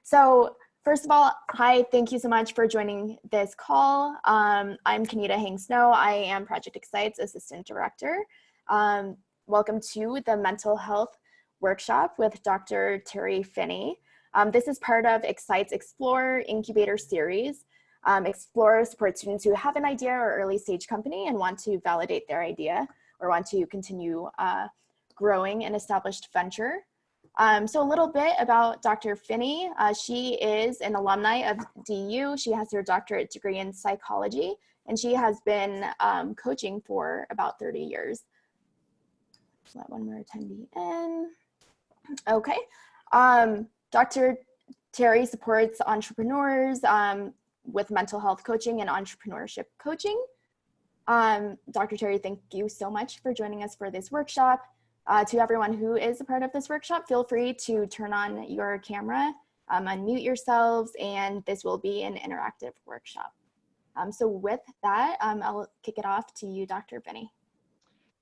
So first of all, hi, thank you so much for joining this call. I'm Kenita Hang-Snow. I am Project X-ITE's Assistant Director. Welcome to the Mental Health Workshop with Dr. Terri Finney. This is part of X-ITE's Xplore Incubator series. Xplore supports students who have an idea or early stage company and want to validate their idea or want to continue growing an established venture. So a little bit about Dr. Finney. She is an alumni of DU. She has her doctorate degree in psychology, and she has been coaching for about 30 years. Let one more attendee in. Okay. Dr. Terri supports entrepreneurs with mental health coaching and entrepreneurship coaching. Dr. Terri, thank you so much for joining us for this workshop. To everyone who is a part of this workshop, feel free to turn on your camera, unmute yourselves, and this will be an interactive workshop. So with that, I'll kick it off to you, Dr. Finney.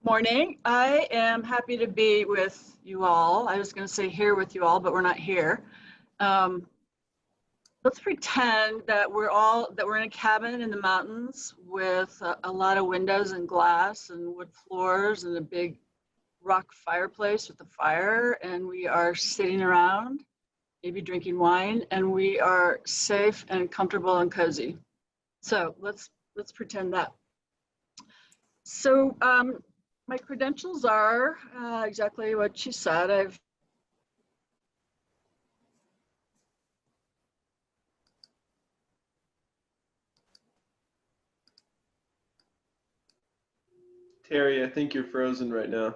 Morning. I am happy to be with you all. I was going to say here with you all, but we're not here. Let's pretend that we're in a cabin in the mountains with a lot of windows and glass and wood floors and a big rock fireplace with a fire, and we are sitting around, maybe drinking wine, and we are safe and comfortable and cozy. So let's pretend that. So my credentials are exactly what she said. Terri, I think you're frozen right now.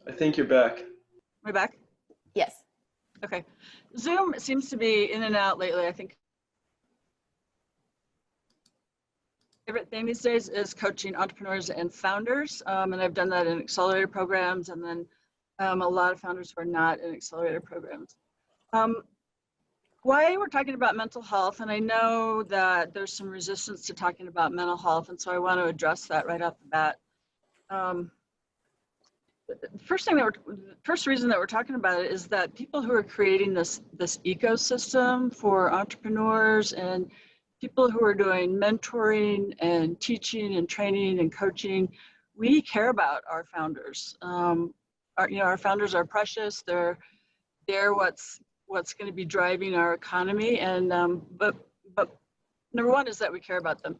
I think you're back. Am I back? Yes. Okay. Zoom seems to be in and out lately. I think favorite thing these days is coaching entrepreneurs and founders, and I've done that in accelerator programs, and then a lot of founders who are not in accelerator programs. Why we're talking about mental health, and I know that there's some resistance to talking about mental health, and so I want to address that right off the bat. First reason that we're talking about it is that people who are creating this ecosystem for entrepreneurs and people who are doing mentoring and teaching and training and coaching, we care about our founders. Our founders are precious. They're what's going to be driving our economy. And but number one is that we care about them.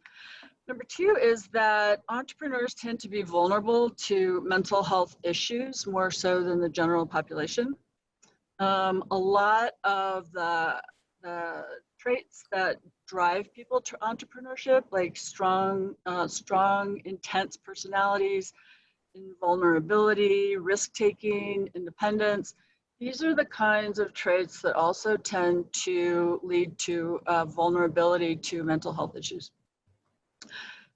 Number two is that entrepreneurs tend to be vulnerable to mental health issues more so than the general population. A lot of the traits that drive people to entrepreneurship, like strong, intense personalities, vulnerability, risk-taking, independence, these are the kinds of traits that also tend to lead to vulnerability to mental health issues.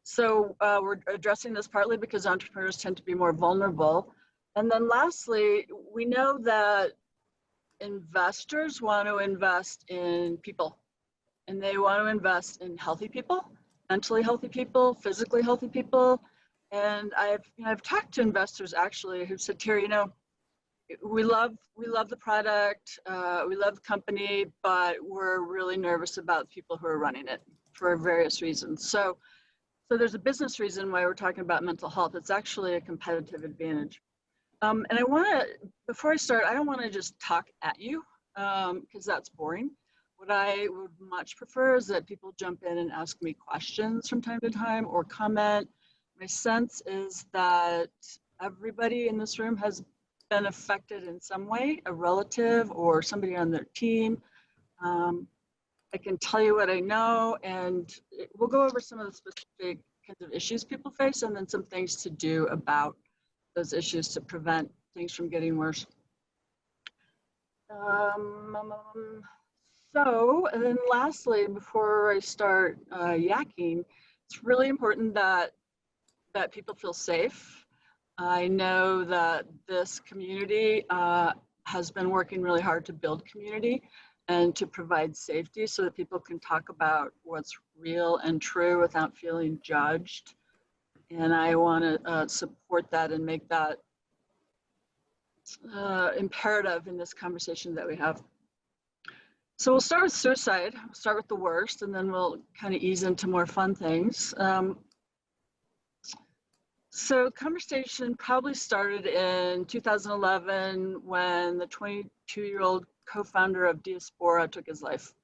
So we're addressing this partly because entrepreneurs tend to be more vulnerable. And then lastly, we know that investors want to invest in people, and they want to invest in healthy people, mentally healthy people, physically healthy people. And I've talked to investors actually who've said, Terri, we love the product, we love the company, but we're really nervous about the people who are running it for various reasons. So there's a business reason why we're talking about mental health. It's actually a competitive advantage. And before I start, I don't want to just talk at you because that's boring. What I would much prefer is that people jump in and ask me questions from time to time or comment. My sense is that everybody in this room has been affected in some way, a relative or somebody on their team. I can tell you what I know, and we'll go over some of the specific kinds of issues people face and then some things to do about those issues to prevent things from getting worse. So, and then lastly, before I start yakking, it's really important that people feel safe. I know that this community has been working really hard to build community. and to provide safety so that people can talk about what's real and true without feeling judged. And I want to support that and make that imperative in this conversation that we have. So we'll start with suicide. We'll start with the worst, and then we'll kind of ease into more fun things. So conversation probably started in 2011 when the 22-year-old co-founder of Diaspora took his life.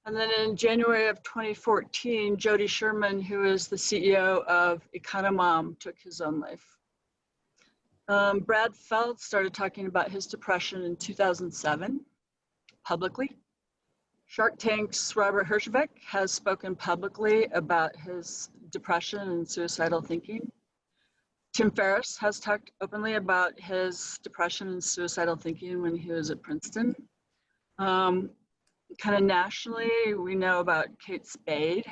And then in January of 2014, Jody Sherman, who is the CEO of Economom, took his own life. Brad Feld started talking about his depression in 2007, publicly. Shark Tank's Robert Herjavec has spoken publicly about his depression and suicidal thinking. Tim Ferriss has talked openly about his depression and suicidal thinking when he was at Princeton. Kind of nationally, we know about Kate Spade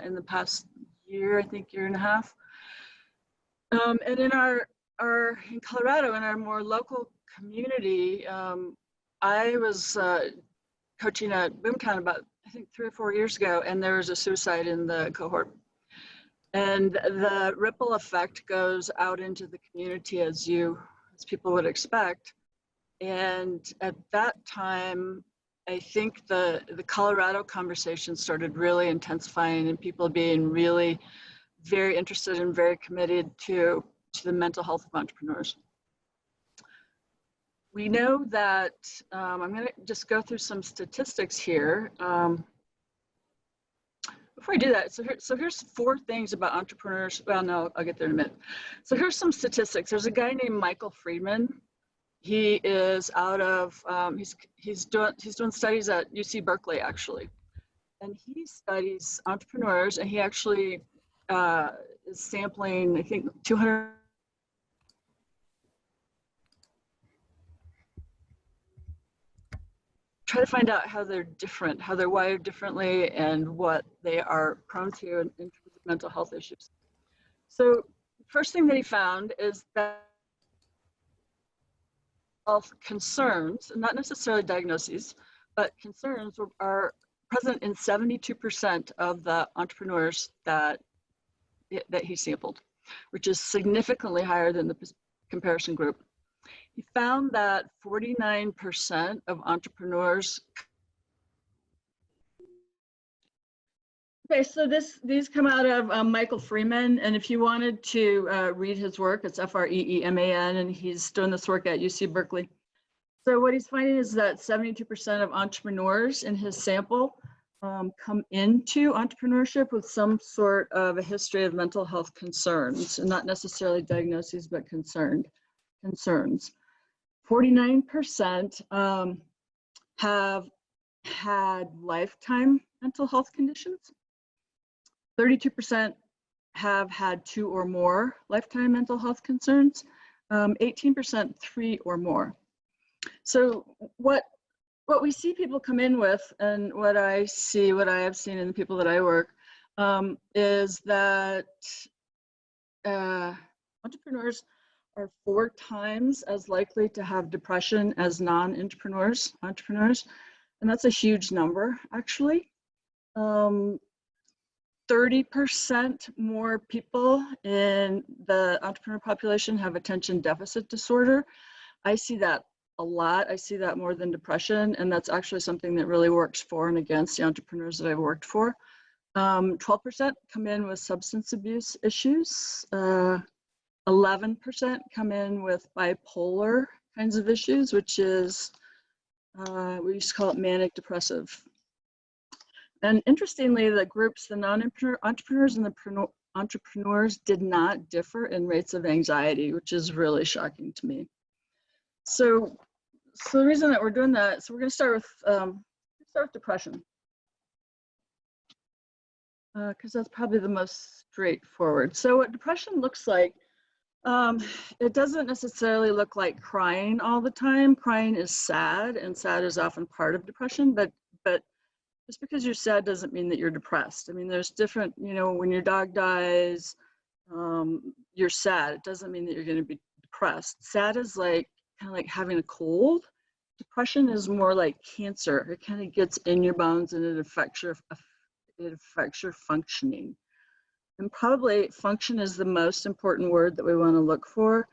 in the past year, I think year and a half. And in in Colorado, in our more local community, I was coaching at Boomtown about, I think 3 or 4 years ago, and there was a suicide in the cohort. And the ripple effect goes out into the community as people would expect. And at that time, I think the Colorado conversation started really intensifying and people being really very interested and very committed to the mental health of entrepreneurs. We know that, I'm going to just go through some statistics here. Before I do that, so here's 4 things about entrepreneurs. Well, no, I'll get there in a minute. So here's some statistics. There's a guy named Michael Friedman. He is out of, he's doing studies at UC Berkeley, actually. And he studies entrepreneurs, and he actually is sampling, I think, 200. Try to find out how they're different, how they're wired differently, and what they are prone to in terms of mental health issues. So first thing that he found is that health concerns, not necessarily diagnoses, but concerns are present in 72% of the entrepreneurs that he sampled, which is significantly higher than the comparison group. He found that 49% of entrepreneurs. Okay, so these come out of Michael Freeman, and if you wanted to read his work, it's Freeman, and he's doing this work at UC Berkeley. So what he's finding is that 72% of entrepreneurs in his sample come into entrepreneurship with some sort of a history of mental health concerns, and not necessarily diagnoses, but concerns. 49% have had lifetime mental health conditions. 32% have had 2 or more lifetime mental health concerns. 18% 3 or more. So what we see people come in with, and what I have seen in the people that I work, is that entrepreneurs are 4 times as likely to have depression as non-entrepreneurs, and that's a huge number, actually. 30% more people in the entrepreneur population have attention deficit disorder. I see that a lot. I see that more than depression, and that's actually something that really works for and against the entrepreneurs that I've worked for. 12% come in with substance abuse issues. 11% come in with bipolar kinds of issues, which is, we used to call it manic depressive. And interestingly, the groups, the non-entrepreneurs and the entrepreneurs did not differ in rates of anxiety, which is really shocking to me. So the reason that we're doing that, so we're going to start with depression, because that's probably the most straightforward. So what depression looks like, it doesn't necessarily look like crying all the time. Crying is sad, and sad is often part of depression, but just because you're sad doesn't mean that you're depressed. I mean, there's different, when your dog dies, you're sad. It doesn't mean that you're going to be depressed. Sad is like kind of like having a cold. depression is more like cancer. It kind of gets in your bones and it affects your functioning. And probably function is the most important word that we want to look for,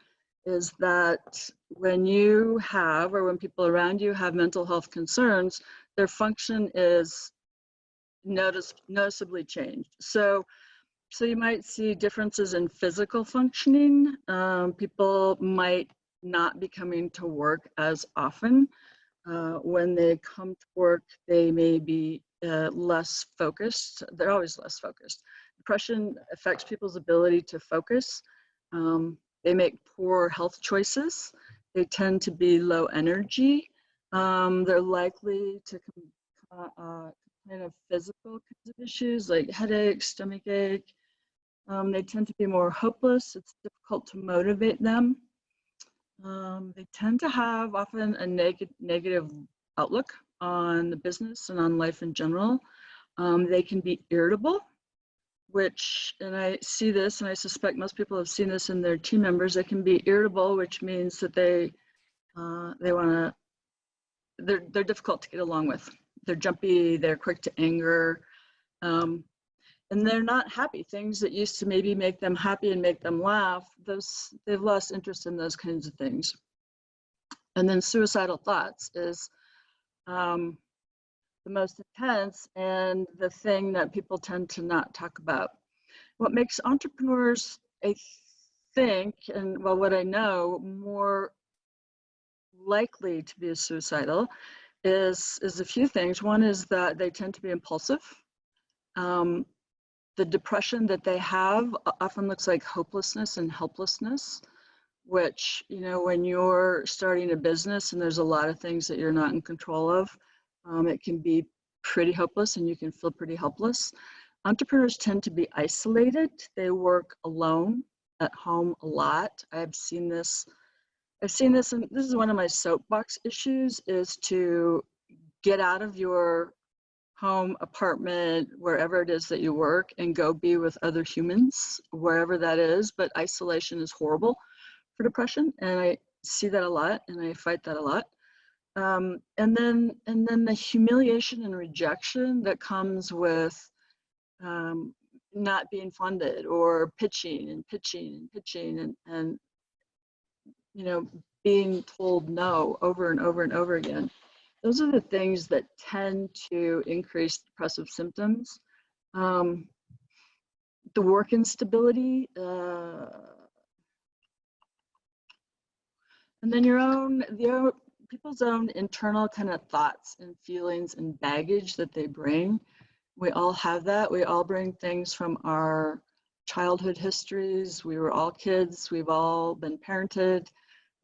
is that when you have, or when people around you have mental health concerns, their function is noticeably changed. So you might see differences in physical functioning. People might not be coming to work as often. When they come to work, they may be less focused. They're always less focused. Depression affects people's ability to focus. They make poor health choices. They tend to be low energy. They're likely to complain of physical kinds of issues like headaches, stomach ache. They tend to be more hopeless. It's difficult to motivate them. They tend to have often a negative outlook on the business and on life in general. They can be irritable, which, and I see this, and I suspect most people have seen this in their team members. They can be irritable, which means that they're difficult to get along with. They're jumpy, they're quick to anger, and they're not happy. Things that used to maybe make them happy and make them laugh, they've lost interest in those kinds of things. And then suicidal thoughts is the most intense and the thing that people tend to not talk about. What makes entrepreneurs, I think, and well, what I know, more likely to be suicidal is a few things. One is that they tend to be impulsive. The depression that they have often looks like hopelessness and helplessness, which, you know, when you're starting a business and there's a lot of things that you're not in control of, it can be pretty hopeless and you can feel pretty helpless. Entrepreneurs tend to be isolated. They work alone at home a lot. I've seen this, and this is one of my soapbox issues, is to get out of your home, apartment, wherever it is that you work, and go be with other humans, wherever that is. But isolation is horrible for depression, and I see that a lot, and I fight that a lot. And then the humiliation and rejection that comes with not being funded, or pitching and you know, being told no over and over and over again. Those are the things that tend to increase depressive symptoms. The work instability, and then people's own internal kind of thoughts and feelings and baggage that they bring. We all have that. We all bring things from our childhood histories. We were all kids. We've all been parented.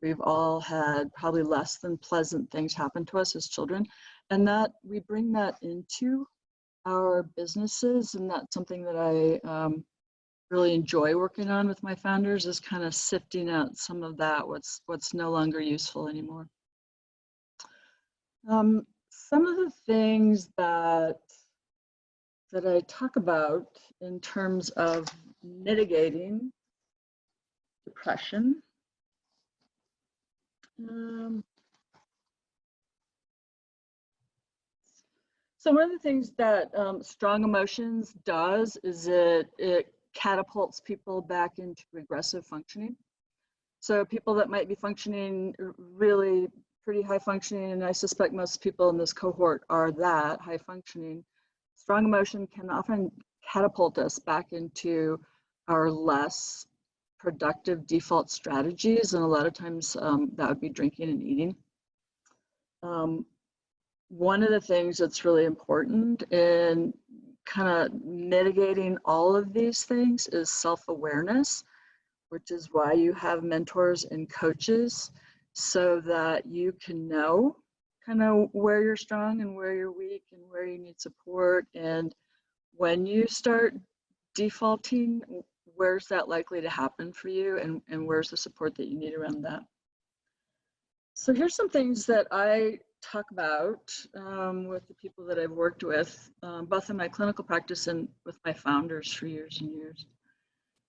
We've all had probably less than pleasant things happen to us as children. And that we bring that into our businesses. And that's something that I really enjoy working on with my founders, is kind of sifting out some of that, what's no longer useful anymore. Some of the things that I talk about in terms of mitigating depression. So one of the things that strong emotions does is it catapults people back into regressive functioning. So people that might be functioning really pretty high functioning, and I suspect most people in this cohort are that high functioning, strong emotion can often catapult us back into our less productive default strategies, and a lot of times that would be drinking and eating. One of the things that's really important in kind of mitigating all of these things is self-awareness, which is why you have mentors and coaches, so that you can know kind of where you're strong and where you're weak and where you need support. And when you start defaulting, where's that likely to happen for you, and where's the support that you need around that? So here's some things that I talk about with the people that I've worked with, both in my clinical practice and with my founders for years and years.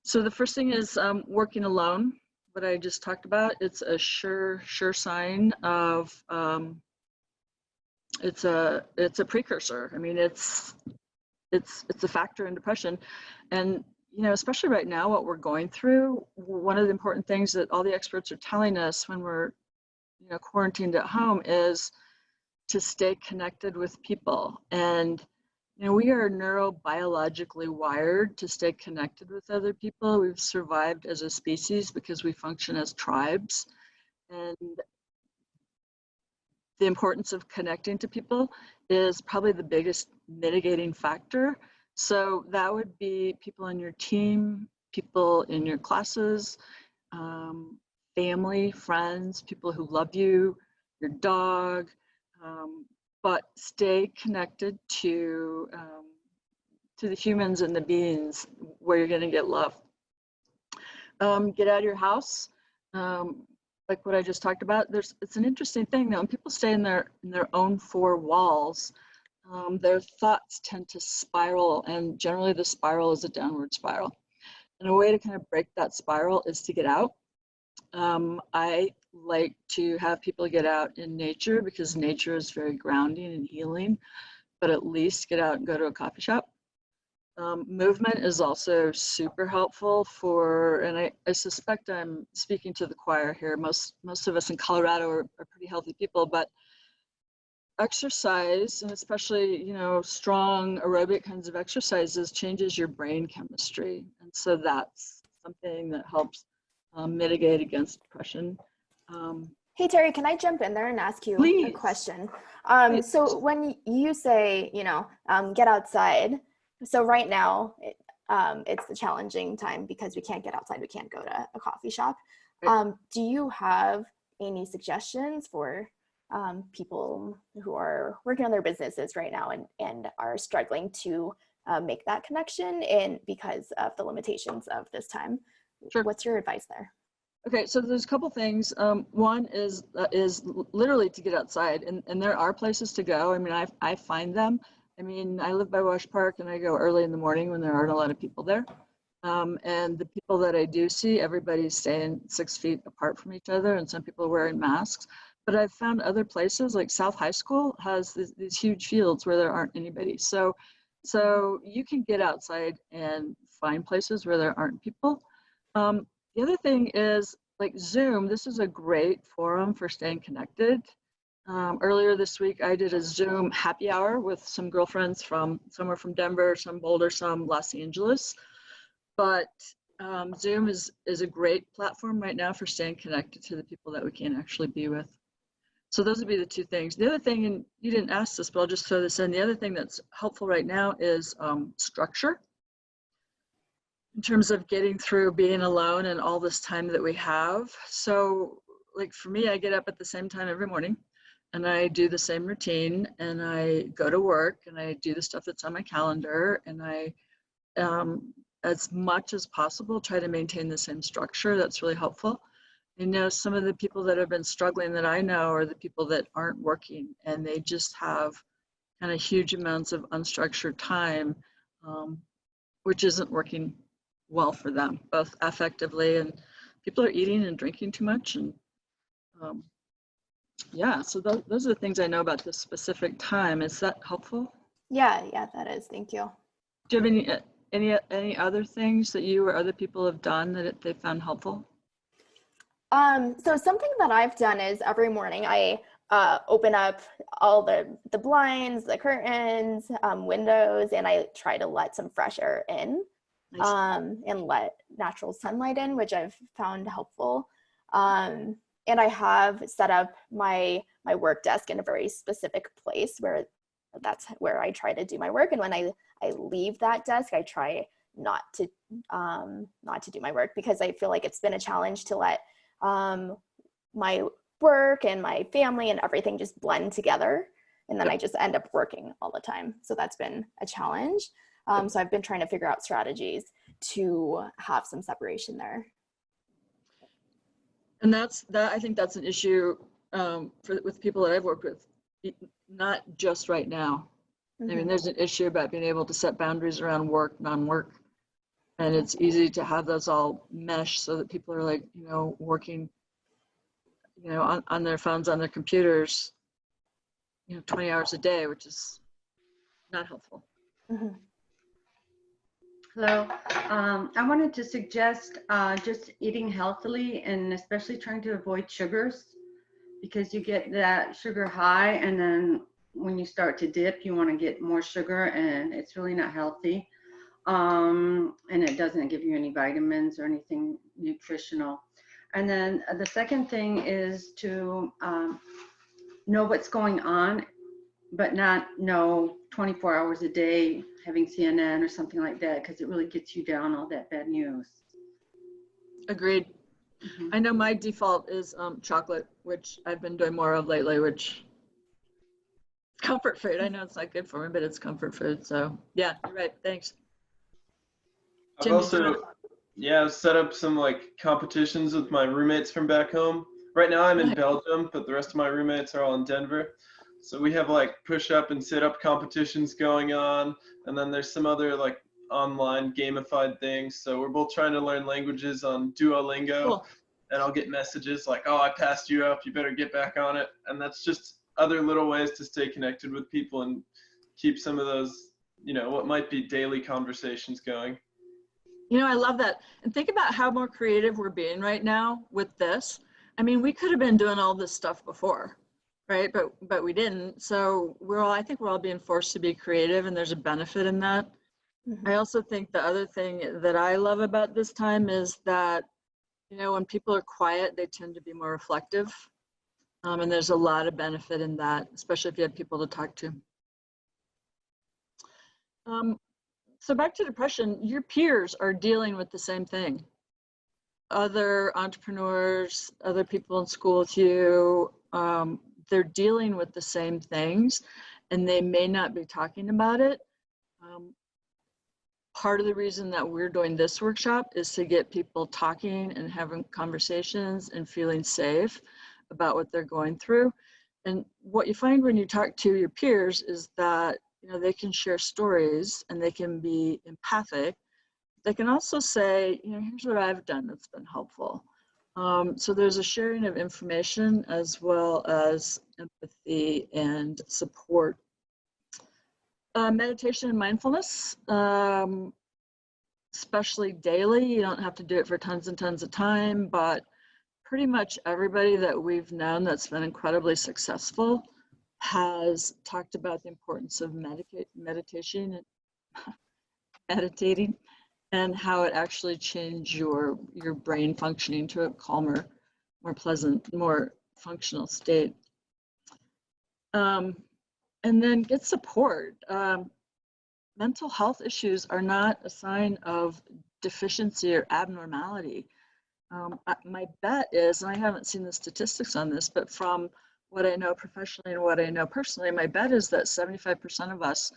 So the first thing is working alone what I just talked about, it's a sure sign of, it's a precursor. I mean, it's a factor in depression. And, you know, especially right now, what we're going through, one of the important things that all the experts are telling us when we're, you know, quarantined at home is to stay connected with people. And, you know, we are neurobiologically wired to stay connected with other people. We've survived as a species because we function as tribes. And the importance of connecting to people is probably the biggest mitigating factor. So that would be people on your team, people in your classes, family, friends, people who love you, your dog, but stay connected to the humans and the beings where you're going to get love. Get out of your house. Like what I just talked about, it's an interesting thing though. When people stay in their own four walls, their thoughts tend to spiral, and generally the spiral is a downward spiral. And a way to kind of break that spiral is to get out. I like to have people get out in nature because nature is very grounding and healing, but at least get out and go to a coffee shop. Movement is also super helpful for, and I suspect I'm speaking to the choir here. Most of us in Colorado are pretty healthy people, but exercise, and especially, you know, strong aerobic kinds of exercises, changes your brain chemistry. And so that's something that helps mitigate against depression. Hey, Terri, can I jump in there and ask you Please. a question? Please. So when you say, you know, get outside, so right now it's the challenging time because we can't get outside, we can't go to a coffee shop. Right. Do you have any suggestions for people who are working on their businesses right now and are struggling to make that connection because of the limitations of this time? Sure. What's your advice there? Okay, so there's a couple things. One is literally to get outside, and there are places to go. I mean, I find them. I mean, I live by Wash Park, and I go early in the morning when there aren't a lot of people there. And the people that I do see, everybody's staying 6 feet apart from each other, and some people are wearing masks. But I've found other places, like South High School has these huge fields where there aren't anybody. So you can get outside and find places where there aren't people. The other thing is, like Zoom, this is a great forum for staying connected. Earlier this week, I did a Zoom happy hour with some girlfriends from somewhere from Denver, some Boulder, some Los Angeles. But Zoom is a great platform right now for staying connected to the people that we can't actually be with. So those would be the two things. The other thing, and you didn't ask this, but I'll just throw this in. The other thing that's helpful right now is structure. In terms of getting through being alone and all this time that we have. So like for me, I get up at the same time every morning and I do the same routine and I go to work and I do the stuff that's on my calendar and I, as much as possible, try to maintain the same structure. That's really helpful. You know, some of the people that have been struggling that I know are the people that aren't working and they just have kind of huge amounts of unstructured time, which isn't working well for them, both affectively, and people are eating and drinking too much. And yeah, so those are the things I know about this specific time. Is that helpful? Yeah, that is. Thank you. Do you have any other things that you or other people have done that they found helpful? So something that I've done is every morning I open up all the blinds, the curtains, windows, and I try to let some fresh air in. Nice. And let natural sunlight in, which I've found helpful. And I have set up my work desk in a very specific place where that's where I try to do my work. And when I leave that desk, I try not to do my work because I feel like it's been a challenge to let my work and my family and everything just blend together. And then I just end up working all the time. So that's been a challenge. So I've been trying to figure out strategies to have some separation there. And I think that's an issue with people that I've worked with, not just right now. Mm-hmm. I mean, there's an issue about being able to set boundaries around work, non-work. And it's easy to have those all mesh so that people are like, working, on their phones, on their computers, 20 hours a day, which is not helpful. Mhm. Hello. I wanted to suggest just eating healthily and especially trying to avoid sugars, because you get that sugar high and then when you start to dip, you want to get more sugar and it's really not healthy. And it doesn't give you any vitamins or anything nutritional. And then the second thing is to know what's going on, but not know 24 hours a day having CNN or something like that, because it really gets you down all that bad news. Agreed. Mhm. I know my default is chocolate, which I've been doing more of lately, which comfort food. I know it's not good for me, but it's comfort food. So yeah, you're right. Thanks. I've Jim, did you also, yeah, set up some like competitions with my roommates from back home. Right now I'm in Belgium, but the rest of my roommates are all in Denver. So we have like push up and sit up competitions going on. And then there's some other like online gamified things. So we're both trying to learn languages on Duolingo. Cool. And I'll get messages like, oh, I passed you up, you better get back on it. And that's just other little ways to stay connected with people and keep some of those, what might be daily conversations going. I love that. And think about how more creative we're being right now with this. I mean, we could have been doing all this stuff before, right? But we didn't. So I think we're all being forced to be creative, and there's a benefit in that. Mhm. I also think the other thing that I love about this time is that, when people are quiet, they tend to be more reflective. And there's a lot of benefit in that, especially if you have people to talk to. So back to depression, your peers are dealing with the same thing. Other entrepreneurs, other people in school with you, they're dealing with the same things, and they may not be talking about it. Part of the reason that we're doing this workshop is to get people talking and having conversations and feeling safe about what they're going through. And what you find when you talk to your peers is that they can share stories and they can be empathic. They can also say, here's what I've done that's been helpful. So there's a sharing of information as well as empathy and support. Meditation and mindfulness, especially daily. You don't have to do it for tons and tons of time, but pretty much everybody that we've known that's been incredibly successful has talked about the importance of meditating and how it actually changed your brain functioning to a calmer, more pleasant, more functional state. And then get support. Mental health issues are not a sign of deficiency or abnormality. My bet is, and I haven't seen the statistics on this, but from what I know professionally and what I know personally, my bet is that 75% of us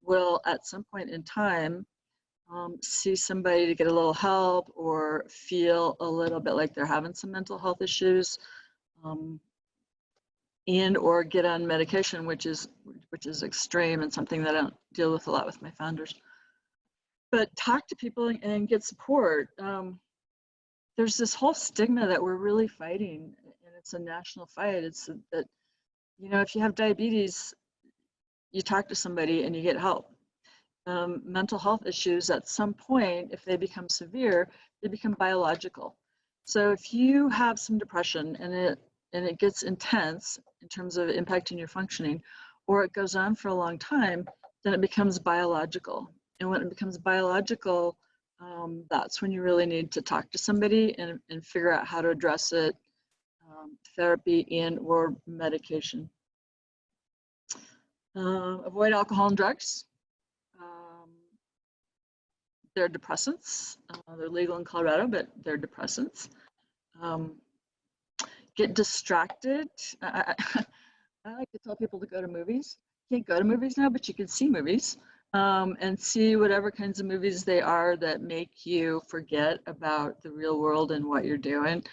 will at some point in time see somebody to get a little help or feel a little bit like they're having some mental health issues, and or get on medication, which is extreme and something that I don't deal with a lot with my founders. But talk to people and get support. There's this whole stigma that we're really fighting, and it's a national fight. It's that, if you have diabetes, you talk to somebody and you get help. Mental health issues, at some point, if they become severe, they become biological. So if you have some depression and it gets intense in terms of impacting your functioning, or it goes on for a long time, then it becomes biological. And when it becomes biological, that's when you really need to talk to somebody and figure out how to address it, therapy and or medication. Avoid alcohol and drugs. They're depressants. They're legal in Colorado, but they're depressants. Get distracted. I like to tell people to go to movies. You can't go to movies now, but you can see movies. And see whatever kinds of movies they are that make you forget about the real world and what you're doing.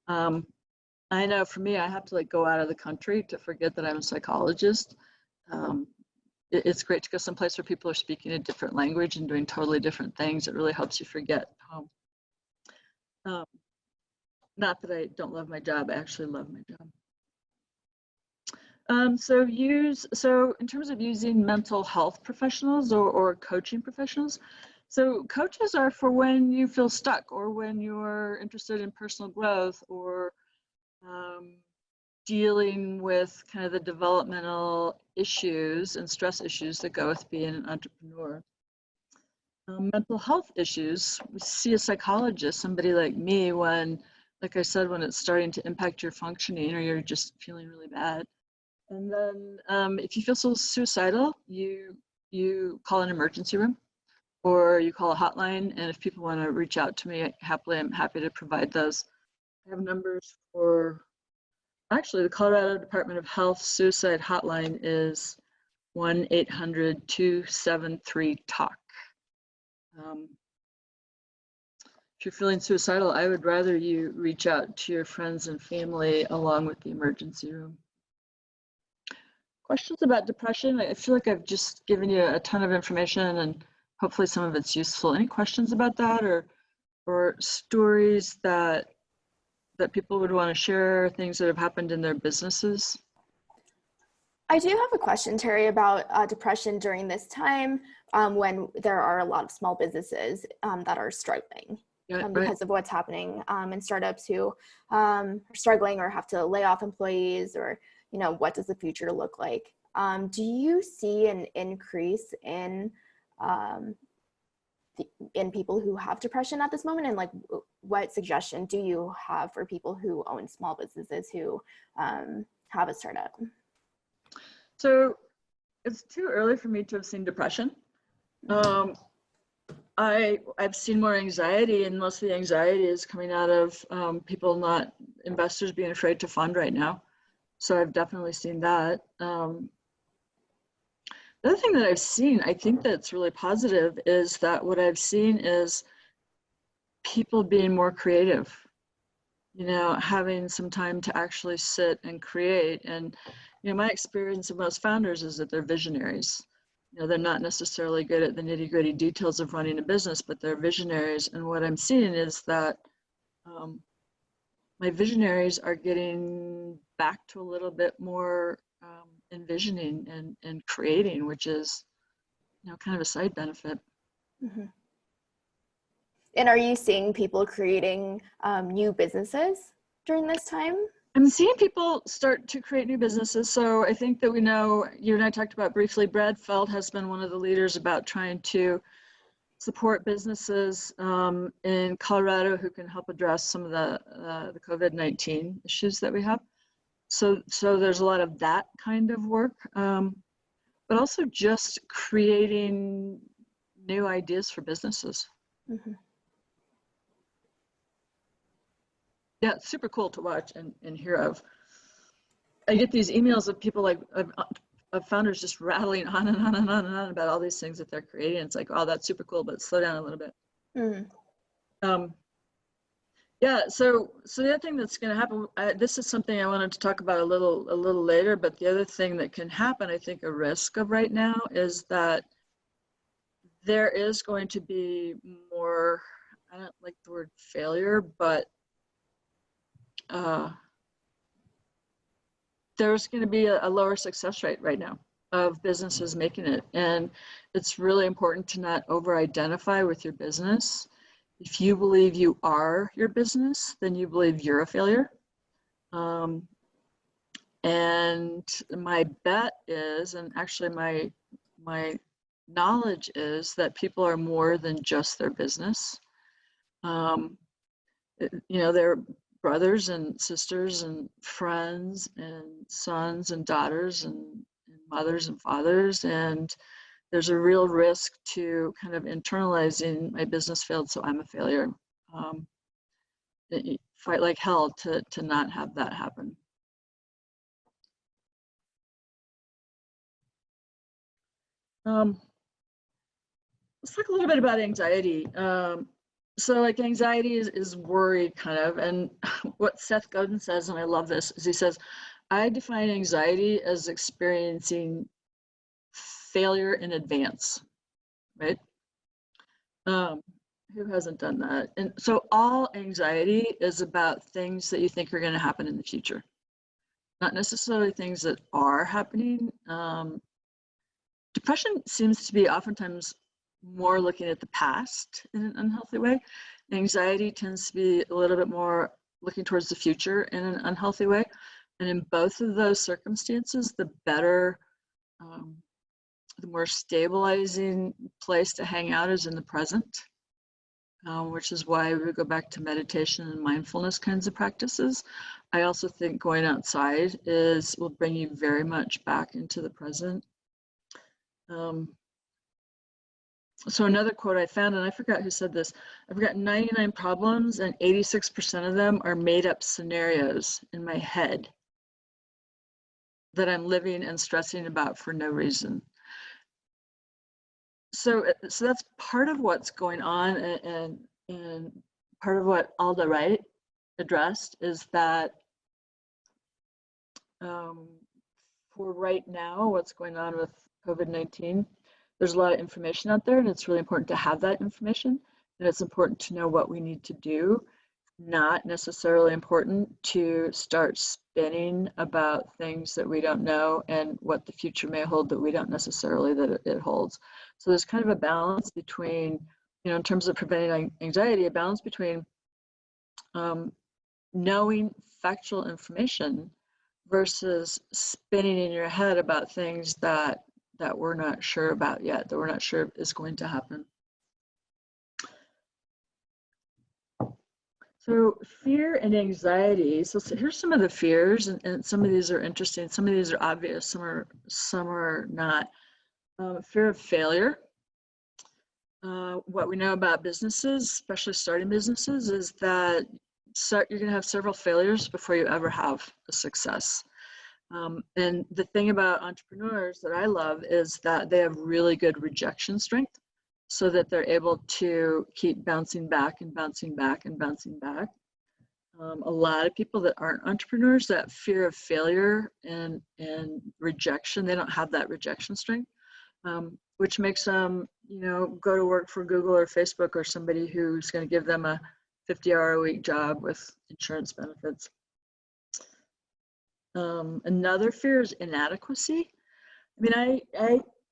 I know for me, I have to go out of the country to forget that I'm a psychologist. it's great to go someplace where people are speaking a different language and doing totally different things. It really helps you forget home. Not that I don't love my job, I actually love my job. So in terms of using mental health professionals or coaching professionals, so coaches are for when you feel stuck or when you're interested in personal growth or dealing with kind of the developmental issues and stress issues that go with being an entrepreneur. Mental health issues, we see a psychologist, somebody like me, when, like I said, when it's starting to impact your functioning or you're just feeling really bad. And then if you feel so suicidal, you call an emergency room or you call a hotline. And if people want to reach out to me, I'm happy to provide those. I have numbers for, actually, the Colorado Department of Health suicide hotline is 1-800-273-TALK. If you're feeling suicidal, I would rather you reach out to your friends and family along with the emergency room. Questions about depression? I feel like I've just given you a ton of information and hopefully some of it's useful. Any questions about that or stories that people would want to share, things that have happened in their businesses? I do have a question, Terri, about depression during this time when there are a lot of small businesses that are struggling because of what's happening in startups who are struggling or have to lay off employees, or what does the future look like? Do you see an increase in people who have depression at this moment? And like, what suggestion do you have for people who own small businesses who have a startup? So it's too early for me to have seen depression. I've seen more anxiety, and most of the anxiety is coming out of investors being afraid to fund right now. So I've definitely seen that. The other thing that I've seen, I think that's really positive, is that what I've seen is people being more creative, having some time to actually sit and create. And, my experience of most founders is that they're visionaries. They're not necessarily good at the nitty-gritty details of running a business, but they're visionaries. And what I'm seeing is that my visionaries are getting back to a little bit more envisioning and creating, which is, kind of a side benefit. Mm-hmm. And are you seeing people creating new businesses during this time? I'm seeing people start to create new businesses. So I think that we know, you and I talked about briefly, Brad Feld has been one of the leaders about trying to support businesses in Colorado who can help address some of the COVID-19 issues that we have. So there's a lot of that kind of work, but also just creating new ideas for businesses. Mm-hmm. Yeah, it's super cool to watch and hear of. I get these emails of people of founders just rattling on and on and on and on about all these things that they're creating. It's like, oh, that's super cool, but slow down a little bit. Mm-hmm. Yeah, so the other thing that's going to happen, this is something I wanted to talk about a little later, but the other thing that can happen, I think a risk of right now, is that there is going to be more, I don't like the word failure, but there's going to be a lower success rate right now of businesses making it. And it's really important to not over-identify with your business. If you believe you are your business, then you believe you're a failure. And my bet is, and actually my knowledge is, that people are more than just their business. They're brothers and sisters and friends and sons and daughters and mothers and fathers, and there's a real risk to kind of internalizing my business failed, so I'm a failure. Fight like hell to not have that happen. Let's talk a little bit about anxiety. So like anxiety is worry kind of, and what Seth Godin says, and I love this, is he says, I define anxiety as experiencing failure in advance, right? Who hasn't done that? And so all anxiety is about things that you think are going to happen in the future, not necessarily things that are happening. Depression seems to be oftentimes more looking at the past in an unhealthy way. Anxiety tends to be a little bit more looking towards the future in an unhealthy way. And in both of those circumstances, the better, the more stabilizing place to hang out is in the present, which is why we go back to meditation and mindfulness kinds of practices. I also think going outside will bring you very much back into the present. So another quote I found, and I forgot who said this, I've got 99 problems and 86% of them are made up scenarios in my head that I'm living and stressing about for no reason. So that's part of what's going on, and part of what Alda Wright addressed is that for right now, what's going on with COVID-19, there's a lot of information out there, and it's really important to have that information, and it's important to know what we need to do, not necessarily important to start spinning about things that we don't know and what the future may hold that we don't necessarily that it holds. So there's kind of a balance between, in terms of preventing anxiety, a balance between knowing factual information versus spinning in your head about things that we're not sure about yet, that we're not sure is going to happen. So fear and anxiety. So here's some of the fears, and some of these are interesting. Some of these are obvious. Some are not. Fear of failure. What we know about businesses, especially starting businesses, is that you're going to have several failures before you ever have a success. And the thing about entrepreneurs that I love is that they have really good rejection strength, so that they're able to keep bouncing back and bouncing back and bouncing back. A lot of people that aren't entrepreneurs, that fear of failure and rejection, they don't have that rejection strength, which makes them, go to work for Google or Facebook or somebody who's going to give them a 50-hour-a-week job with insurance benefits. Another fear is inadequacy. I mean,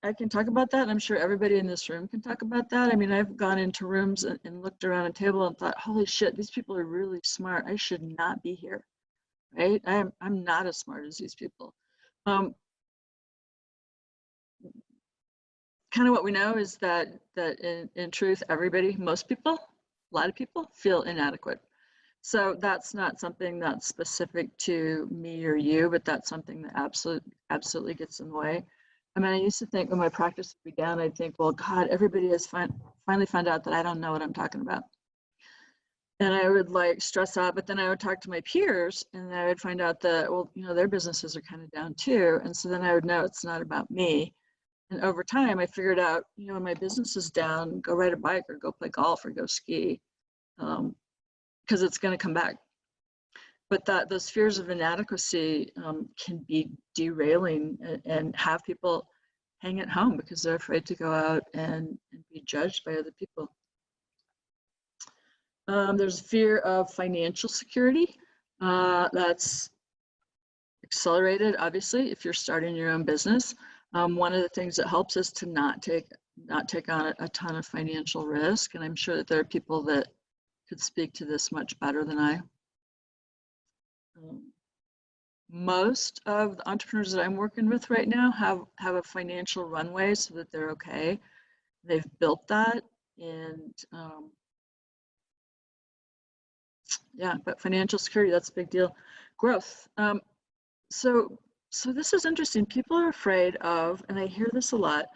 I can talk about that, and I'm sure everybody in this room can talk about that. I mean, I've gone into rooms and looked around a table and thought, holy shit, these people are really smart. I should not be here, right? I'm not as smart as these people. Kind of what we know is that in truth, most people, a lot of people feel inadequate. So that's not something that's specific to me or you, but that's something that absolutely gets in the way. I mean, I used to think when my practice would be down, I'd think, well, God, everybody has finally found out that I don't know what I'm talking about. And I would stress out, but then I would talk to my peers and I would find out that, well, their businesses are kind of down too. And so then I would know it's not about me. And over time, I figured out, when my business is down, go ride a bike or go play golf or go ski, because it's going to come back. But those fears of inadequacy can be derailing and have people hang at home because they're afraid to go out and be judged by other people. There's fear of financial security. That's accelerated, obviously, if you're starting your own business. One of the things that helps is to not take on a ton of financial risk. And I'm sure that there are people that could speak to this much better than I. Most of the entrepreneurs that I'm working with right now have a financial runway so that they're okay. They've built that, and yeah, but financial security, that's a big deal. Growth. So this is interesting. People are afraid of, and I hear this a lot,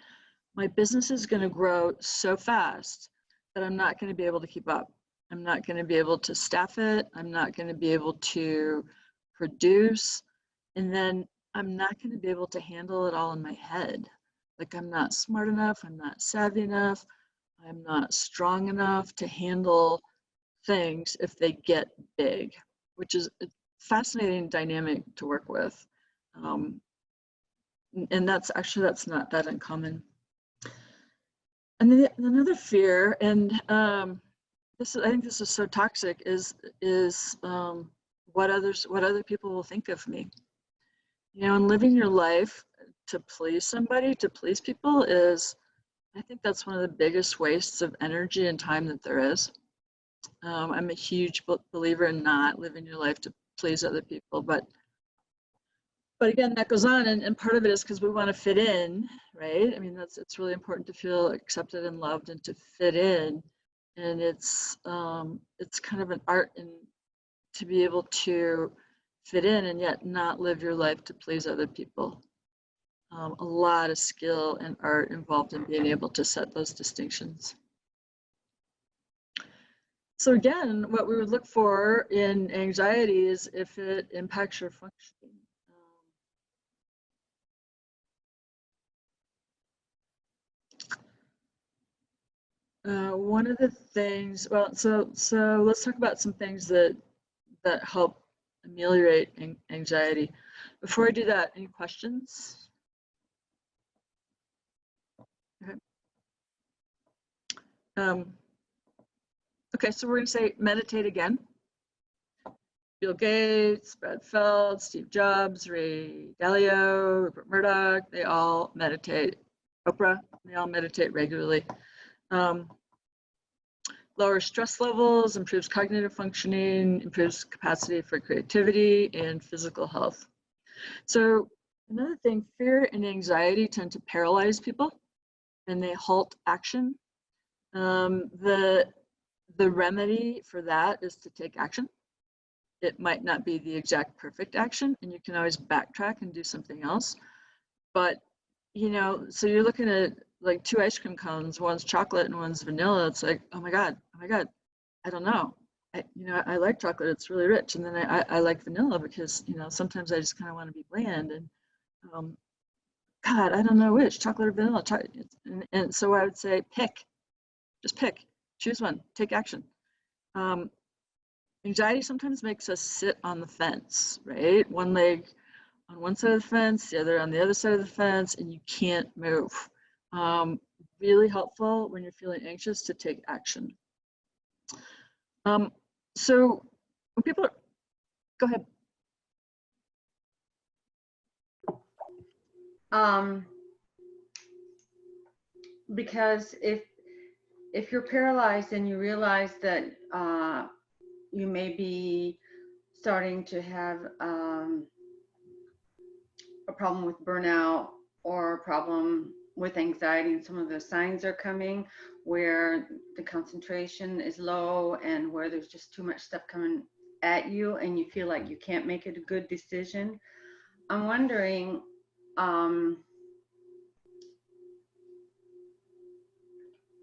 my business is going to grow so fast that I'm not going to be able to keep up. I'm not going to be able to staff it. I'm not going to be able to produce. And then I'm not going to be able to handle it all in my head. Like, I'm not smart enough. I'm not savvy enough. I'm not strong enough to handle things if they get big, which is a fascinating dynamic to work with. And that's not that uncommon. And then another fear, and I think this is so toxic, is what other people will think of me. You know, and living your life to please somebody, to please people, I think that's one of the biggest wastes of energy and time that there is. I'm a huge believer in not living your life to please other people, but again, that goes on, and part of it is because we want to fit in, right? I mean, it's really important to feel accepted and loved and to fit in, and it's kind of an art to be able to fit in and yet not live your life to please other people. A lot of skill and art involved in being able to set those distinctions. So again, what we would look for in anxiety is if it impacts your functioning. One of the things, well, so let's talk about some things that help ameliorate anxiety. Before I do that, any questions? Okay. Okay, so we're going to say meditate again. Bill Gates, Brad Feld, Steve Jobs, Ray Dalio, Rupert Murdoch, they all meditate. Oprah, they all meditate regularly. Lowers stress levels, improves cognitive functioning, improves capacity for creativity and physical health. So another thing, fear and anxiety tend to paralyze people and they halt action. The remedy for that is to take action. It might not be the exact perfect action, and you can always backtrack and do something else. But, you know, so you're looking at like 2 ice cream cones, one's chocolate and one's vanilla. It's like, oh my God, I don't know. I like chocolate, it's really rich. And then I like vanilla because, you know, sometimes I just kind of want to be bland. And God, I don't know which, chocolate or vanilla. And so I would say just pick, choose one, take action. Anxiety sometimes makes us sit on the fence, right? One leg on one side of the fence, the other on the other side of the fence, and you can't move. Really helpful when you're feeling anxious to take action. So when people are, go ahead. Because if you're paralyzed and you realize that you may be starting to have a problem with burnout or a problem with anxiety, and some of the signs are coming where the concentration is low and where there's just too much stuff coming at you and you feel like you can't make it a good decision, I'm wondering, I'm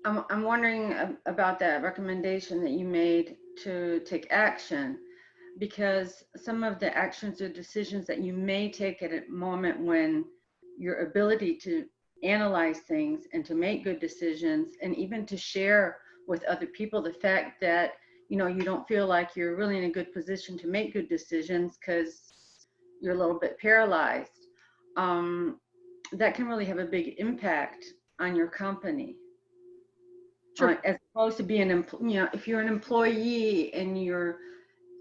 wondering about that recommendation that you made to take action, because some of the actions or decisions that you may take at a moment when your ability to analyze things and to make good decisions and even to share with other people the fact that, you know, you don't feel like you're really in a good position to make good decisions because you're a little bit paralyzed, that can really have a big impact on your company. Sure. As opposed to being, you know, if you're an employee and you're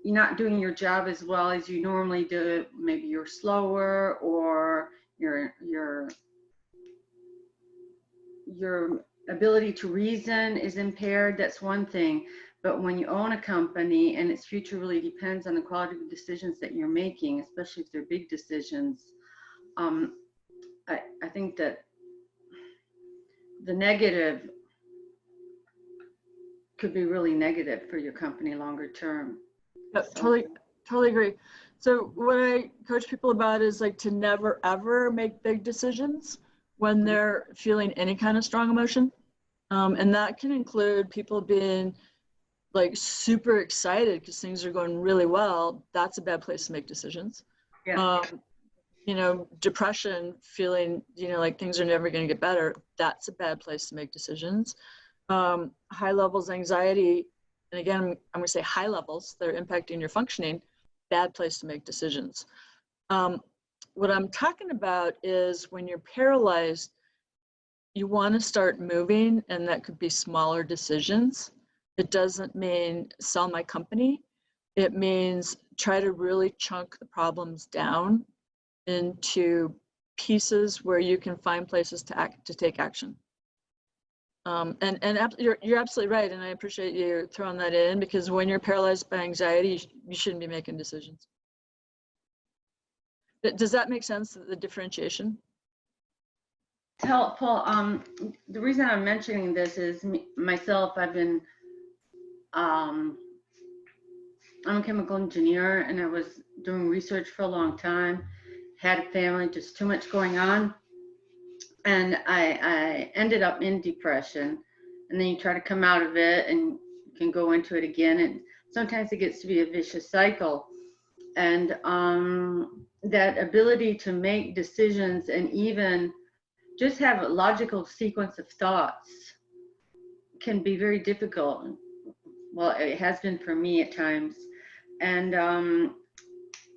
not doing your job as well as you normally do, maybe you're slower or your ability to reason is impaired, that's one thing. But when you own a company and its future really depends on the quality of the decisions that you're making, especially if they're big decisions, I think that the negative could be really negative for your company longer term. Yep, totally agree. So what I coach people about is like to never ever make big decisions when they're feeling any kind of strong emotion. And that can include people being like super excited because things are going really well. That's a bad place to make decisions. Yeah. You know, depression, feeling, you know, like things are never going to get better. That's a bad place to make decisions. High levels anxiety, and again, I'm going to say high levels that are impacting your functioning, bad place to make decisions. what I'm talking about is when you're paralyzed, you want to start moving, and that could be smaller decisions. It doesn't mean sell my company. It means try to really chunk the problems down into pieces where you can find places to take action. You're absolutely right, and I appreciate you throwing that in, because when you're paralyzed by anxiety, you shouldn't be making decisions. Does that make sense, the differentiation? It's helpful. The reason I'm mentioning this is myself, I'm a chemical engineer, and I was doing research for a long time, had a family, just too much going on. And I ended up in depression, and then you try to come out of it and you can go into it again. And sometimes it gets to be a vicious cycle. And that ability to make decisions and even just have a logical sequence of thoughts can be very difficult. Well, it has been for me at times. And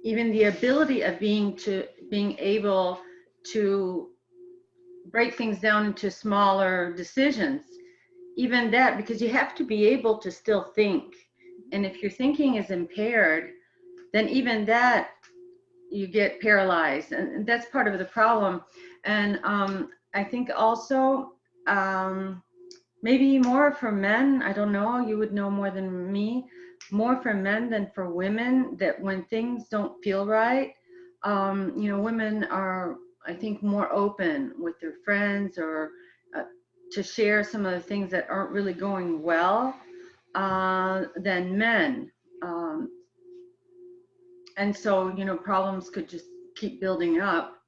even the ability of being able to break things down into smaller decisions, even that, because you have to be able to still think. And if your thinking is impaired, then even that, you get paralyzed, and that's part of the problem. And I think also maybe more for men, I don't know, you would know more than me, more for men than for women, that when things don't feel right, women are, I think, more open with their friends, or to share some of the things that aren't really going well than men. And so, problems could just keep building up,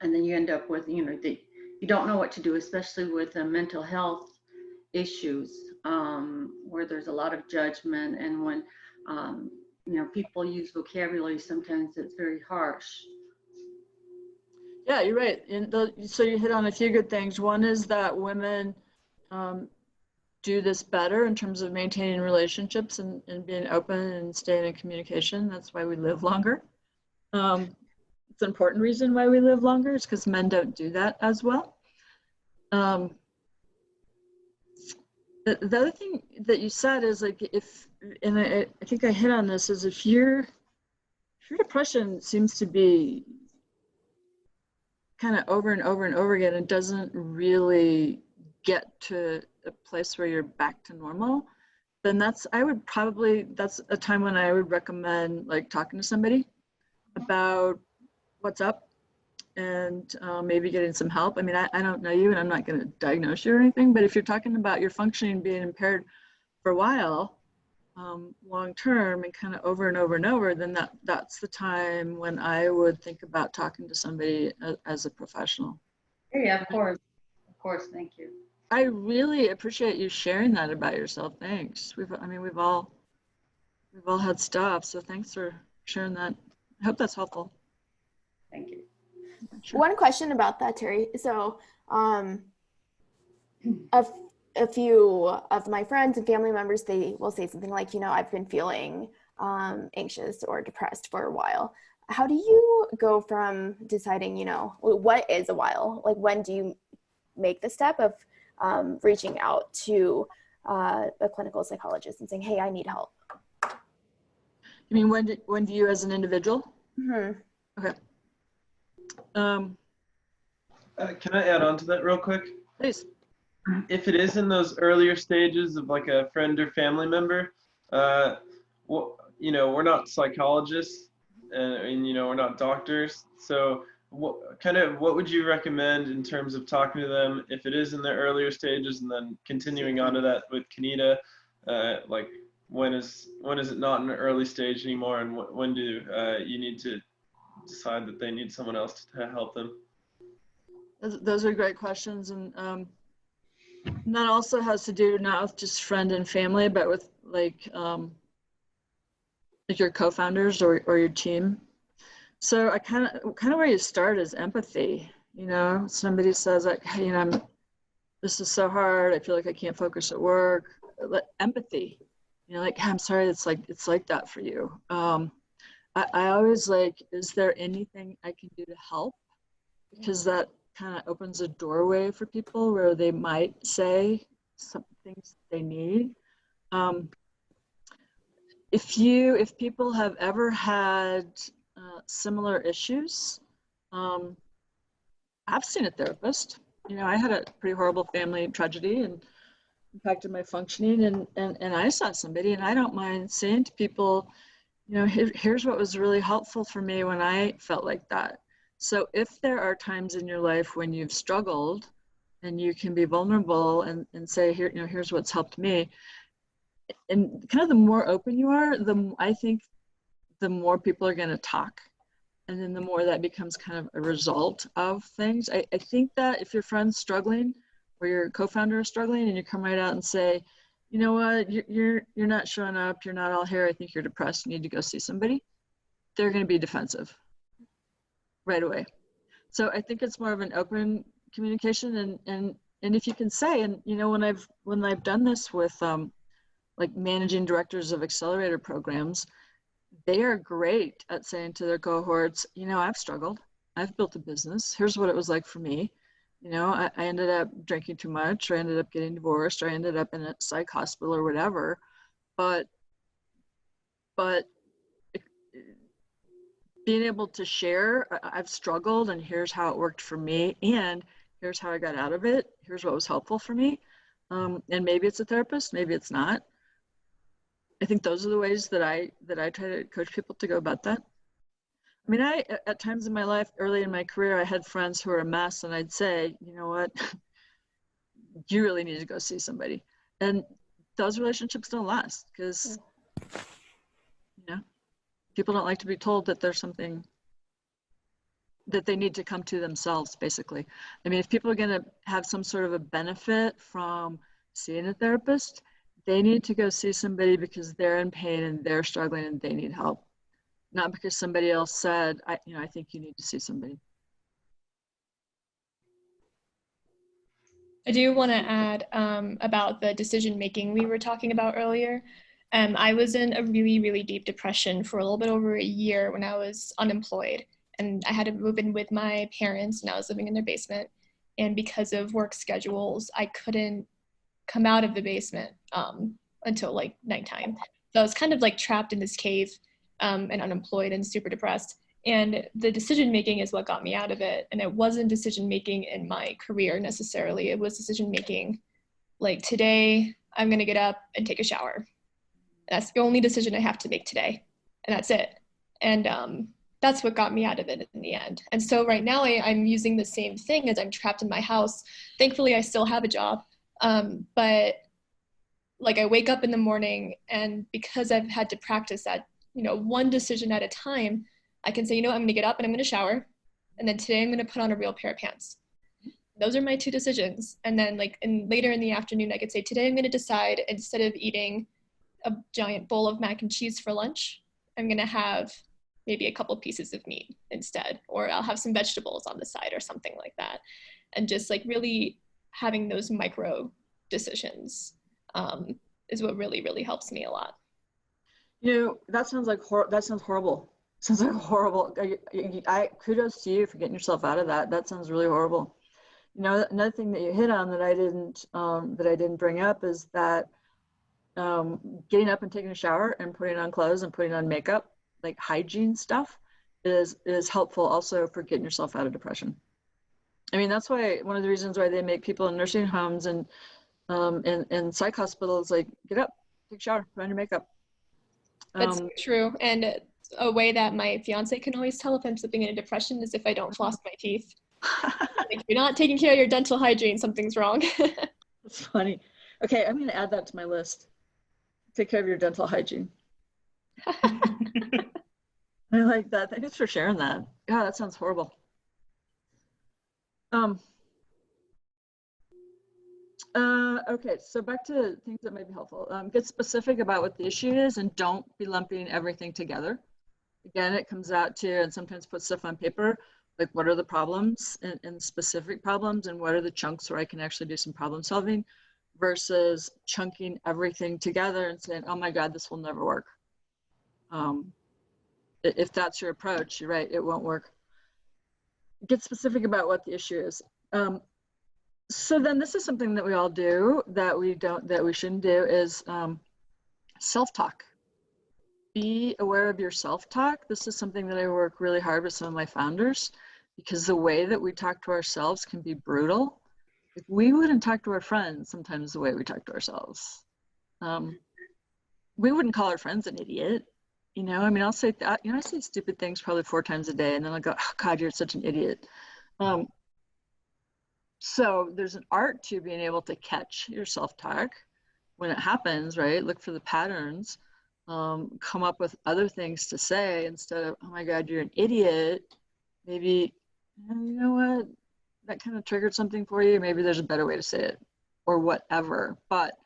and then you end up with, you don't know what to do, especially with mental health issues, where there's a lot of judgment, and when, people use vocabulary, sometimes it's very harsh. Yeah, you're right. So you hit on a few good things. One is that women do this better in terms of maintaining relationships and being open and staying in communication. That's why we live longer. It's an important reason why we live longer, is because men don't do that as well. The other thing that you said is, like, and I think I hit on this, is if your depression seems to be kind of over and over and over again, and doesn't really get to a place where you're back to normal, then that's a time when I would recommend, like, talking to somebody about what's up, and maybe getting some help. I mean, I don't know you, and I'm not going to diagnose you or anything, but if you're talking about your functioning being impaired for a while, long term, and kind of over and over and over, then that's the time when I would think about talking to somebody as a professional. Yeah, of course, thank you. I really appreciate you sharing that about yourself. Thanks. We've all had stuff, so thanks for sharing that. I hope that's helpful. Thank you. Sure. One question about that, Terry. So a few of my friends and family members, they will say something like, I've been feeling anxious or depressed for a while. How do you go from deciding, what is a while? Like, when do you make the step of reaching out to a clinical psychologist and saying, hey, I need help? You mean when do you as an individual? Mm-hmm. Okay. Can I add on to that real quick? Please. If it is in those earlier stages of, like, a friend or family member, we're not psychologists, and we're not doctors. So what would you recommend in terms of talking to them if it is in the earlier stages, and then continuing on to that with Kenita? Like, when is it not in an early stage anymore, and when do you need to decide that they need someone else to help them? Those are great questions, and that also has to do not with just friend and family, but with like your co-founders or your team. So I kind of where you start is empathy. Somebody says, like, hey, this is so hard. I feel like I can't focus at work. Empathy. Like, hey, I'm sorry. It's like that for you. I always like, is there anything I can do to help? Because that kind of opens a doorway for people where they might say some things they need. If people have ever had similar issues, I've seen a therapist. You know, I had a pretty horrible family tragedy and impacted my functioning, and I saw somebody, and I don't mind saying to people, you know, here's what was really helpful for me when I felt like that. So if there are times in your life when you've struggled and you can be vulnerable and say, here, you know, here's what's helped me. And kind of the more open you are, I think the more people are going to talk. And then the more that becomes kind of a result of things. I think that if your friend's struggling or your co-founder is struggling and you come right out and say, you know what, you're not showing up, you're not all here, I think you're depressed, you need to go see somebody, they're going to be defensive right away. So I think it's more of an open communication, and if you can say, and you know, when I've done this with like managing directors of accelerator programs, they are great at saying to their cohorts, you know, I've struggled, I've built a business, here's what it was like for me. You know, I ended up drinking too much, or I ended up getting divorced, or I ended up in a psych hospital or whatever. But being able to share, I've struggled and here's how it worked for me, and here's how I got out of it, here's what was helpful for me. And maybe it's a therapist, maybe it's not. I think those are the ways that I try to coach people to go about that. I mean, at times in my life, early in my career, I had friends who were a mess, and I'd say, you know what, you really need to go see somebody. And those relationships don't last because, you know, people don't like to be told that there's something that they need to come to themselves, basically. I mean, if people are going to have some sort of a benefit from seeing a therapist, they need to go see somebody because they're in pain and they're struggling and they need help. Not because somebody else said, I think you need to see somebody. I do want to add about the decision making we were talking about earlier. I was in a really, really deep depression for a little bit over a year when I was unemployed, and I had to move in with my parents, and I was living in their basement. And because of work schedules, I couldn't come out of the basement until like nighttime. So I was kind of like trapped in this cave and unemployed and super depressed. And the decision making is what got me out of it. And it wasn't decision making in my career necessarily. It was decision making like, today I'm going to get up and take a shower. That's the only decision I have to make today. And that's it. And that's what got me out of it in the end. And so right now I'm using the same thing as I'm trapped in my house. Thankfully, I still have a job. But like I wake up in the morning, and because I've had to practice that, you know, one decision at a time, I can say, you know, I'm going to get up and I'm going to shower. And then today I'm going to put on a real pair of pants. Those are my two decisions. And then like later in the afternoon, I could say, today I'm going to decide, instead of eating a giant bowl of mac and cheese for lunch, I'm going to have maybe a couple pieces of meat instead, or I'll have some vegetables on the side or something like that. And just like really having those micro decisions is what really, really helps me a lot. You know, that sounds like that sounds horrible. Sounds like horrible. I kudos to you for getting yourself out of that. That sounds really horrible. You know, another thing that you hit on that I didn't bring up is that getting up and taking a shower and putting on clothes and putting on makeup, like hygiene stuff, is helpful also for getting yourself out of depression. I mean, that's why one of the reasons why they make people in nursing homes and psych hospitals like, get up, take a shower, put on your makeup. That's true. And a way that my fiance can always tell if I'm slipping into depression is if I don't floss my teeth. Like, if you're not taking care of your dental hygiene, something's wrong. That's funny. Okay, I'm going to add that to my list. Take care of your dental hygiene. I like that. Thanks for sharing that. God, that sounds horrible. Okay, so back to things that might be helpful. Get specific about what the issue is and don't be lumping everything together. Again, it comes out to, and sometimes put stuff on paper, like what are the problems and specific problems, and what are the chunks where I can actually do some problem solving, versus chunking everything together and saying, oh my God, this will never work. if that's your approach, you're right, it won't work. Get specific about what the issue is. So then this is something that we all do that we shouldn't do is self-talk. Be aware of your self-talk. This is something that I work really hard with some of my founders, because the way that we talk to ourselves can be brutal. If we wouldn't talk to our friends sometimes the way we talk to ourselves, we wouldn't call our friends an idiot. You know, I mean, I'll say that, you know, I say stupid things probably 4 times a day, and then I'll go, oh, God, you're such an idiot. So there's an art to being able to catch your self-talk when it happens, right? Look for the patterns, come up with other things to say instead of, oh my God, you're an idiot. Maybe, you know what, that kind of triggered something for you. Maybe there's a better way to say it or whatever. But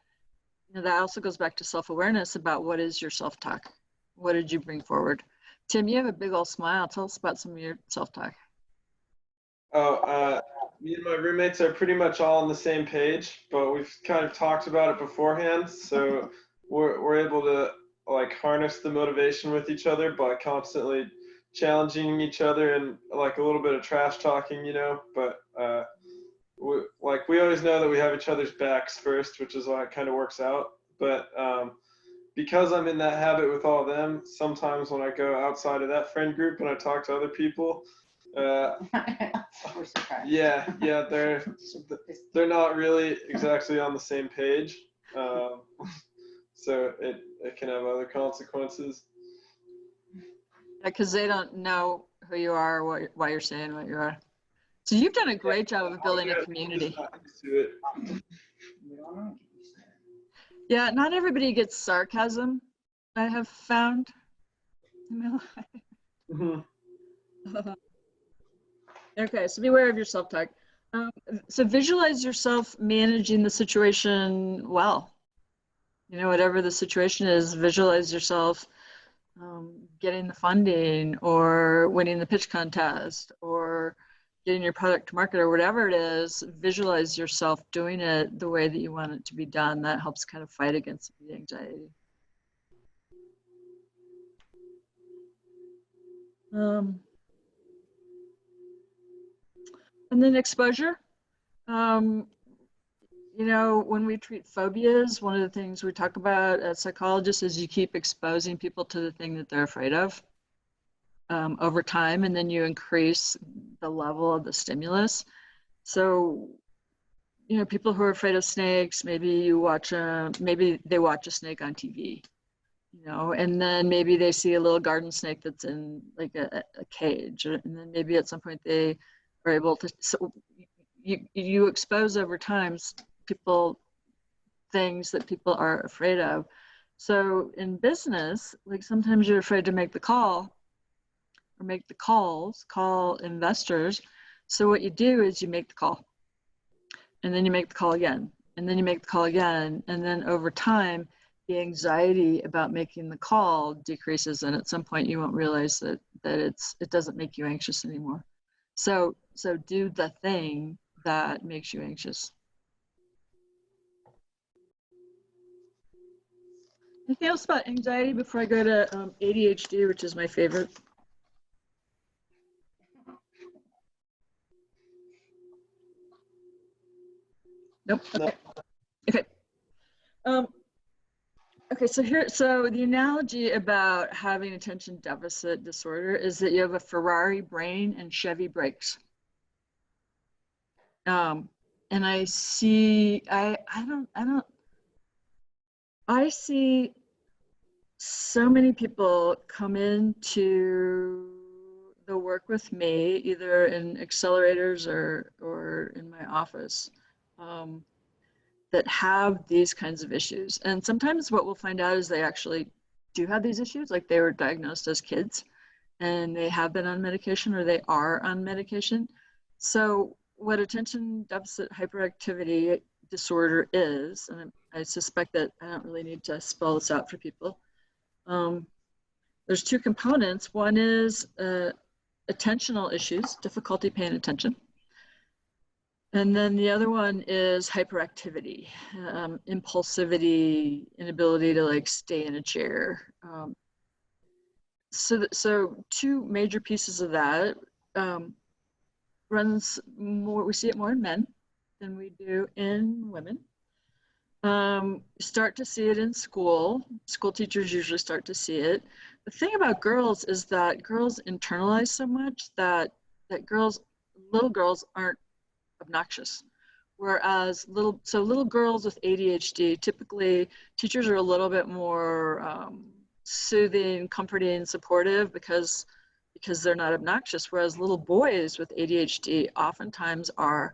you know, that also goes back to self-awareness about what is your self-talk. What did you bring forward? Tim, you have a big old smile. Tell us about some of your self-talk. Oh, me and my roommates are pretty much all on the same page, but we've kind of talked about it beforehand, so we're able to like harness the motivation with each other by constantly challenging each other and like a little bit of trash talking, you know. But we always know that we have each other's backs first, which is why it kind of works out. But because I'm in that habit with all of them, sometimes when I go outside of that friend group and I talk to other people, yeah, they're not really exactly on the same page, so it can have other consequences. Because they don't know who you are, or why you're saying what you are. So you've done a great job of building a community. Yeah, not everybody gets sarcasm, I have found. Okay, so beware of your self-talk. So visualize yourself managing the situation well. You know, whatever the situation is, visualize yourself getting the funding or winning the pitch contest or getting your product to market or whatever it is. Visualize yourself doing it the way that you want it to be done. That helps kind of fight against the anxiety. And then exposure. You know, when we treat phobias, one of the things we talk about as psychologists is you keep exposing people to the thing that they're afraid of over time, and then you increase the level of the stimulus. So, you know, people who are afraid of snakes, maybe maybe they watch a snake on TV, you know, and then maybe they see a little garden snake that's in like a cage, and then maybe at some point they are able to, so you expose over time things that people are afraid of. So in business, like sometimes you're afraid to make the call or make the calls, call investors. So what you do is you make the call, and then you make the call again, and then you make the call again, and then over time, the anxiety about making the call decreases, and at some point you won't realize that it doesn't make you anxious anymore. So do the thing that makes you anxious. Anything else about anxiety before I go to ADHD, which is my favorite? Nope. Okay. Okay. Okay. So the analogy about having attention deficit disorder is that you have a Ferrari brain and Chevy brakes. And I see, I see so many people come into the work with me, either in accelerators or in my office, that have these kinds of issues. And sometimes what we'll find out is they actually do have these issues, like they were diagnosed as kids and they have been on medication or they are on medication. So what attention deficit hyperactivity disorder is, and I suspect that I don't really need to spell this out for people. There's 2 components. One is attentional issues, difficulty paying attention. And then the other one is hyperactivity, impulsivity, inability to like stay in a chair. So two major pieces of that runs more. We see it more in men than we do in women. Start to see it in school. School teachers usually start to see it. The thing about girls is that girls internalize so much that little girls aren't obnoxious. Whereas little girls with ADHD, typically teachers are a little bit more soothing, comforting, supportive because they're not obnoxious. Whereas little boys with ADHD oftentimes are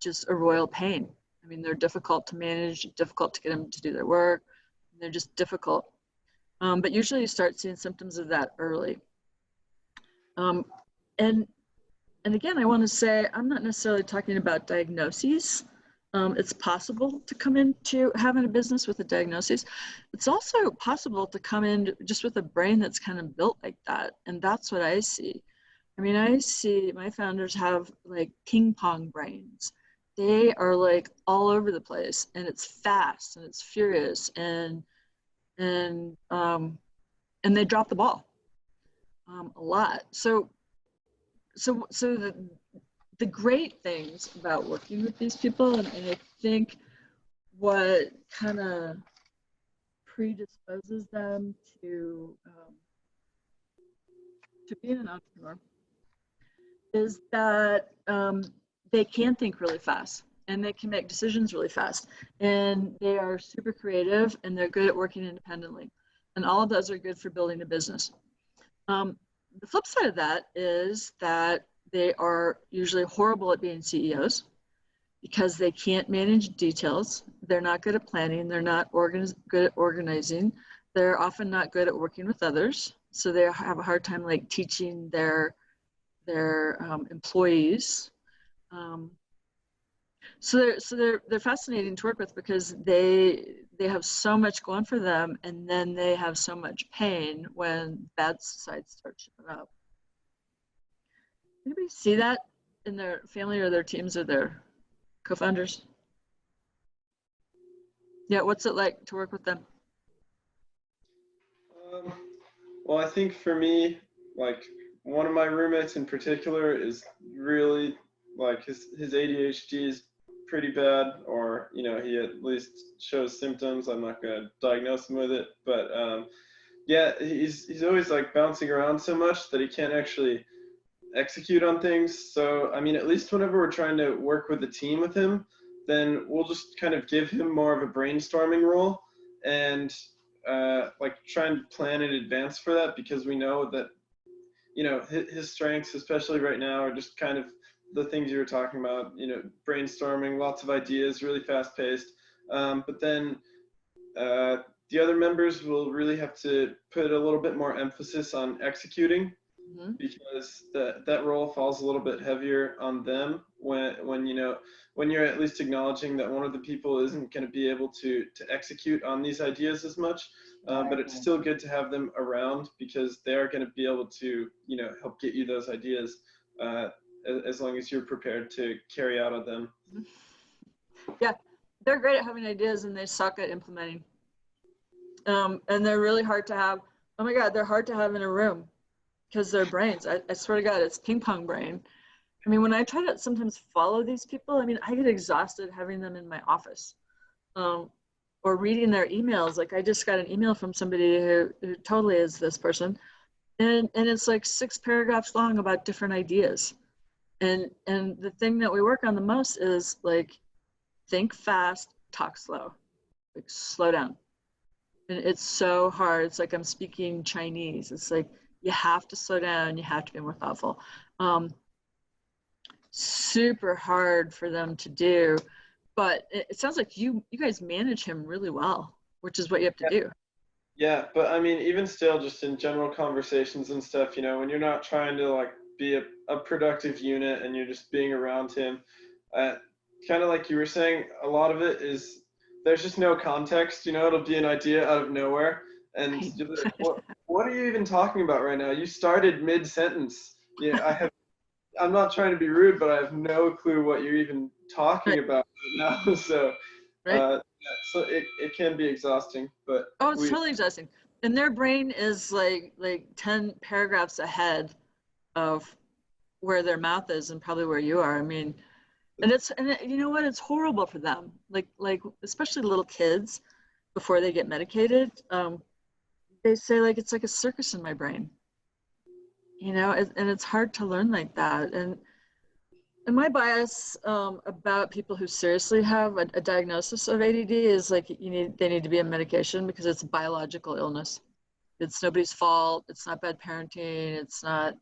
just a royal pain. I mean, they're difficult to manage, difficult to get them to do their work. They're just difficult. But usually you start seeing symptoms of that early. And again, I want to say, I'm not necessarily talking about diagnoses. It's possible to come into having a business with a diagnosis. It's also possible to come in just with a brain that's kind of built like that. And that's what I see. I mean, I see my founders have like ping pong brains. They are like all over the place, and it's fast and it's furious, and they drop the ball a lot. So the great things about working with these people, and I think what kind of predisposes them to being an entrepreneur, is that they can think really fast, and they can make decisions really fast, and they are super creative, and they're good at working independently, and all of those are good for building a business. The flip side of that is that they are usually horrible at being CEOs because they can't manage details. They're not good at planning. They're not good at organizing. They're often not good at working with others. So they have a hard time like teaching their employees. So they're fascinating to work with because they have so much going for them, and then they have so much pain when bad sides start showing up. Anybody see that in their family or their teams or their co-founders? Yeah, what's it like to work with them? Well, I think for me, like one of my roommates in particular is really like his ADHD is pretty bad, or you know, he at least shows symptoms. I'm not gonna diagnose him with it, but yeah, he's always like bouncing around so much that he can't actually execute on things. So I mean, at least whenever we're trying to work with a team with him, then we'll just kind of give him more of a brainstorming role and like try and plan in advance for that, because we know that, you know, his strengths, especially right now, are just kind of the things you were talking about, you know, brainstorming, lots of ideas, really fast paced. But then the other members will really have to put a little bit more emphasis on executing, because that role falls a little bit heavier on them when you know, when you're at least acknowledging that one of the people isn't going to be able to execute on these ideas as much, but it's still good to have them around, because they are going to be able to, you know, help get you those ideas as long as you're prepared to carry out on them. Yeah, they're great at having ideas and they suck at implementing. And they're really hard to have. Oh my God, they're hard to have in a room because their brains, I swear to God, it's ping pong brain. I mean, when I try to sometimes follow these people, I mean, I get exhausted having them in my office or reading their emails. Like I just got an email from somebody who totally is this person. And it's like 6 paragraphs long about different ideas. And the thing that we work on the most is like, think fast, talk slow, like slow down. And it's so hard. It's like I'm speaking Chinese. It's like, you have to slow down. You have to be more thoughtful. Super hard for them to do, but it sounds like you guys manage him really well, which is what you have to do. Yeah, but I mean, even still, just in general conversations and stuff, you know, when you're not trying to like be a productive unit and you're just being around him, kind of like you were saying, a lot of it is there's just no context. You know, it'll be an idea out of nowhere, and you'll be like, what are you even talking about right now? You started mid-sentence. Yeah, I'm not trying to be rude, but I have no clue what you're even talking about right now. So, right? so it can be exhausting, but it's totally exhausting. And their brain is like 10 paragraphs ahead of where their mouth is and probably where you are. I mean, you know what? It's horrible for them. Like especially little kids before they get medicated. They say like, it's like a circus in my brain, you know, and it's hard to learn like that. And my bias about people who seriously have a diagnosis of ADD is like, they need to be on medication because it's a biological illness. It's nobody's fault. It's not bad parenting. It's not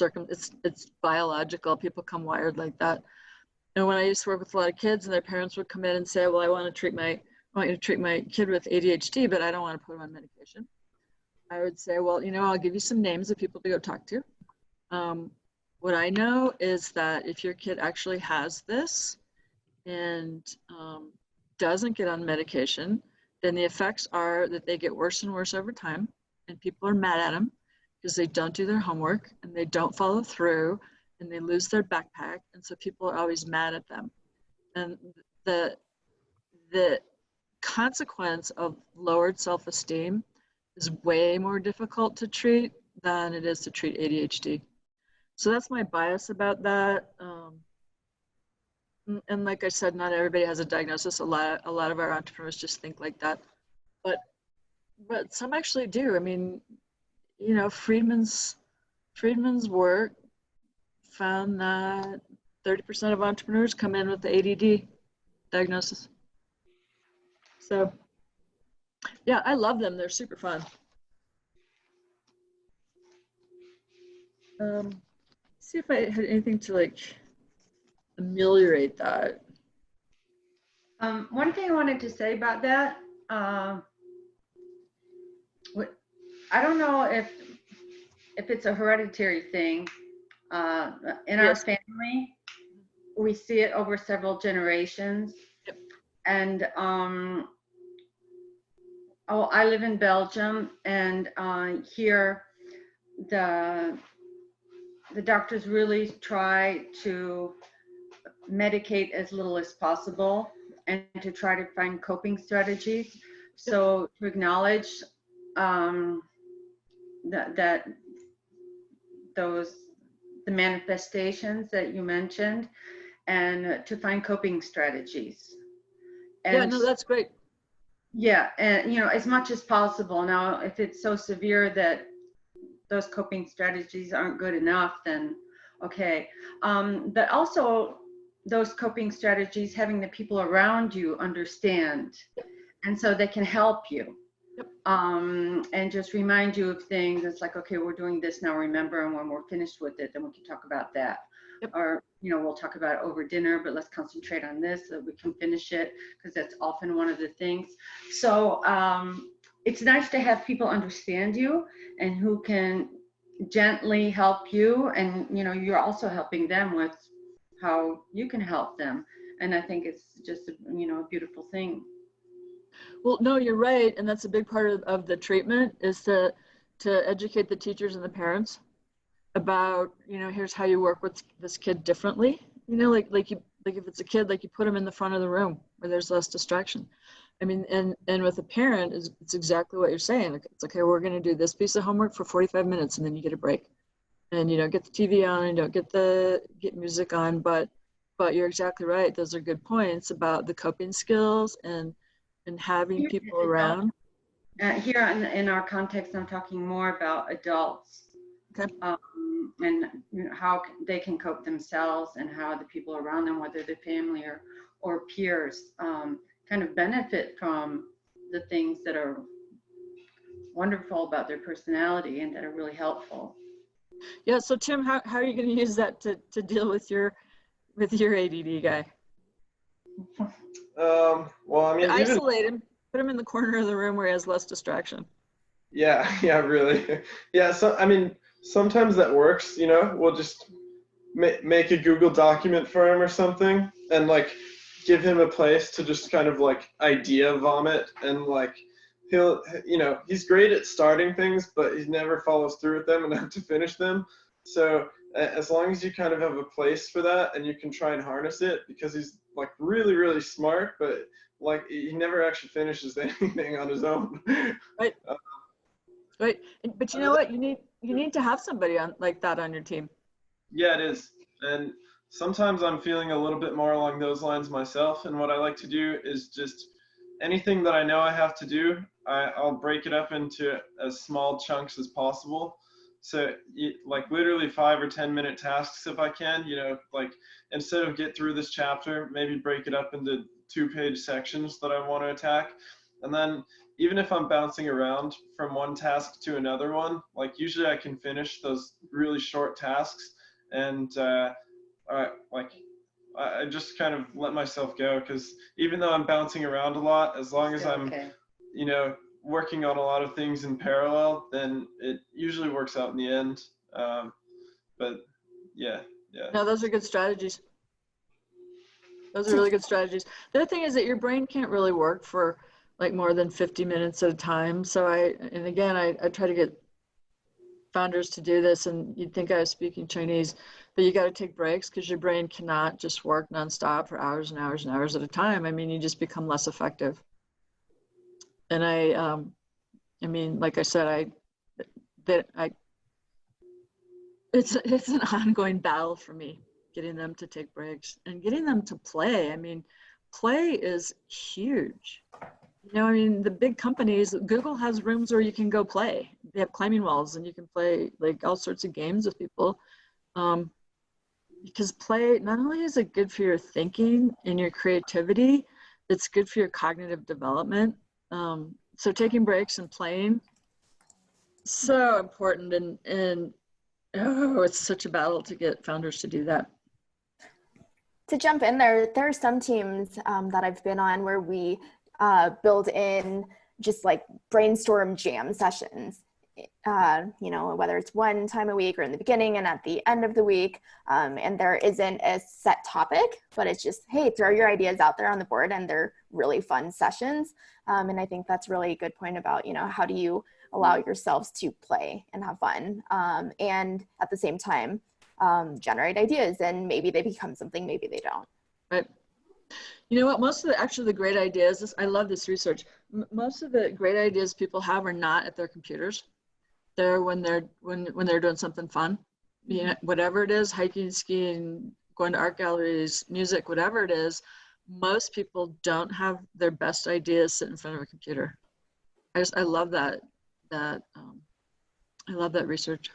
it's biological. People come wired like that. And when I used to work with a lot of kids and their parents would come in and say, well, I want you to treat my kid with ADHD, but I don't want to put him on medication. I would say, well, you know, I'll give you some names of people to go talk to. What I know is that if your kid actually has this and doesn't get on medication, then the effects are that they get worse and worse over time, and people are mad at them because they don't do their homework and they don't follow through and they lose their backpack, and so people are always mad at them. And the consequence of lowered self-esteem is way more difficult to treat than it is to treat ADHD. So that's my bias about that. And like I said, not everybody has a diagnosis. A lot of our entrepreneurs just think like that, but some actually do. I mean, you know, Friedman's work found that 30% of entrepreneurs come in with the ADD diagnosis. So yeah, I love them. They're super fun. See if I had anything to like ameliorate that. One thing I wanted to say about that, I don't know if it's a hereditary thing. In our family, we see it over several generations. Yep. And I live in Belgium, and here the doctors really try to medicate as little as possible and to try to find coping strategies. So to acknowledge that the manifestations that you mentioned, and to find coping strategies. And yeah, no, that's great. Yeah, and you know, as much as possible. Now, if it's so severe that those coping strategies aren't good enough, then okay. But also those coping strategies, having the people around you understand, and so they can help you. Yep. And just remind you of things. It's like, okay, we're doing this now, remember, and when we're finished with it, then we can talk about that. Yep. Or, you know, we'll talk about it over dinner, but let's concentrate on this so that we can finish it, because that's often one of the things. So it's nice to have people understand you and who can gently help you, and you know, you're also helping them with how you can help them. And I think it's just a beautiful thing. Well, no, you're right, and that's a big part of the treatment, is to educate the teachers and the parents about, you know, here's how you work with this kid differently. You know, like if it's a kid, like you put them in the front of the room where there's less distraction. I mean, and with a parent, it's exactly what you're saying. It's okay, we're going to do this piece of homework for 45 minutes, and then you get a break, and you don't get the TV on, and you don't get music on. But you're exactly right. Those are good points about the coping skills and having people around. Here in our context, I'm talking more about adults. Okay. And you know, how they can cope themselves, and how the people around them, whether they're family or peers, kind of benefit from the things that are wonderful about their personality and that are really helpful. Yeah. So Tim, how are you going to use that to deal with your ADD guy? Well, I mean, isolate him, put him in the corner of the room where he has less distraction. Yeah, really. Yeah, so I mean, sometimes that works, you know. We'll just make a Google document for him or something, and like give him a place to just kind of like idea vomit, and like he's great at starting things, but he never follows through with them and have to finish them. So as long as you kind of have a place for that, and you can try and harness it, because he's like really, really smart, but like he never actually finishes anything on his own. Right. Right. But you know what? You need to have somebody on like that on your team. Yeah, it is. And sometimes I'm feeling a little bit more along those lines myself. And what I like to do is just anything that I know I have to do, I'll break it up into as small chunks as possible. So like literally 5 or 10 minute tasks if I can, like instead of get through this chapter, maybe break it up into 2-page sections that I want to attack. And then even if I'm bouncing around from one task to another one, like usually I can finish those really short tasks. And I just kind of let myself go, because even though I'm bouncing around a lot, as long as I'm, working on a lot of things in parallel, then it usually works out in the end. But yeah. No, those are good strategies. Those are really good strategies. The other thing is that your brain can't really work for like more than 50 minutes at a time. So I try to get founders to do this, and you'd think I was speaking Chinese, but you got to take breaks because your brain cannot just work nonstop for hours and hours and hours at a time. I mean, you just become less effective. And I mean, like I said, it's an ongoing battle for me, getting them to take breaks and getting them to play. I mean, play is huge. I mean, the big companies, Google has rooms where you can go play. They have climbing walls and you can play like all sorts of games with people. Because play, not only is it good for your thinking and your creativity, it's good for your cognitive development. So taking breaks and playing, so important. And it's such a battle to get founders to do that. To jump in there are some teams that I've been on where we build in just like brainstorm jam sessions, whether it's one time a week or in the beginning and at the end of the week. And there isn't a set topic, but it's just, hey, throw your ideas out there on the board, and they're really fun sessions. And I think that's really a good point about, how do you allow yourselves to play and have fun, and at the same time, generate ideas, and maybe they become something, maybe they don't. Right. You know what? Most of the great ideas, I love this research. Most of the great ideas people have are not at their computers. They're when they're doing something fun, whatever it is, hiking, skiing, going to art galleries, music, whatever it is. Most people don't have their best ideas sit in front of a computer. I love that. I love that research.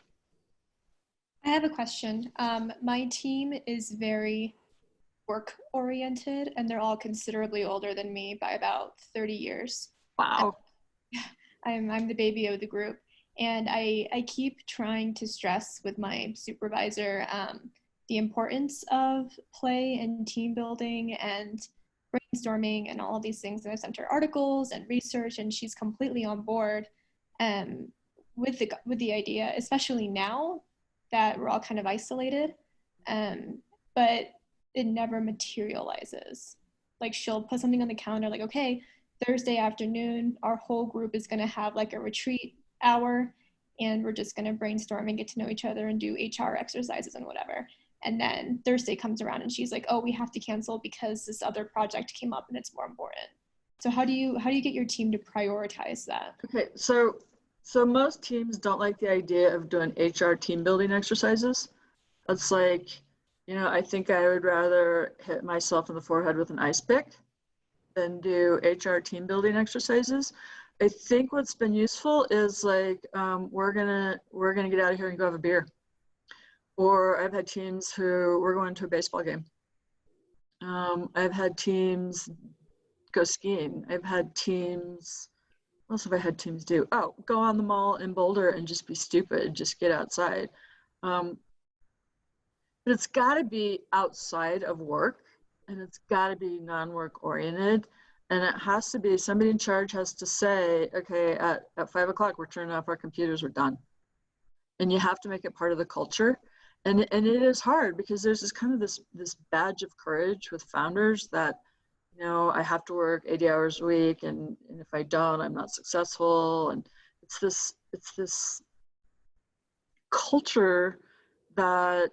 I have a question. My team is very work oriented, and they're all considerably older than me by about 30 years. Wow. I'm the baby of the group, and I keep trying to stress with my supervisor the importance of play and team building and brainstorming and all of these things. And I sent her articles and research, and she's completely on board with the idea, especially now that we're all kind of isolated. But it never materializes. Like, she'll put something on the calendar, like, okay, Thursday afternoon, our whole group is gonna have like a retreat hour, and we're just gonna brainstorm and get to know each other and do HR exercises and whatever. And then Thursday comes around and she's like, oh, we have to cancel because this other project came up and it's more important. So how do you get your team to prioritize that? Okay, so most teams don't like the idea of doing HR team building exercises. It's like, I think I would rather hit myself in the forehead with an ice pick than do HR team building exercises. I think what's been useful is like, we're gonna get out of here and go have a beer. Or I've had teams who we're going to a baseball game. I've had teams go skiing. I've had teams, what else have I had teams do? Oh, go on the mall in Boulder and just be stupid, just get outside. But it's got to be outside of work, and it's got to be non-work oriented, and it has to be, somebody in charge has to say, okay, at 5 o'clock, we're turning off our computers, we're done. And you have to make it part of the culture. And it is hard because there's this kind of this badge of courage with founders that, I have to work 80 hours a week, and if I don't, I'm not successful. And it's this culture that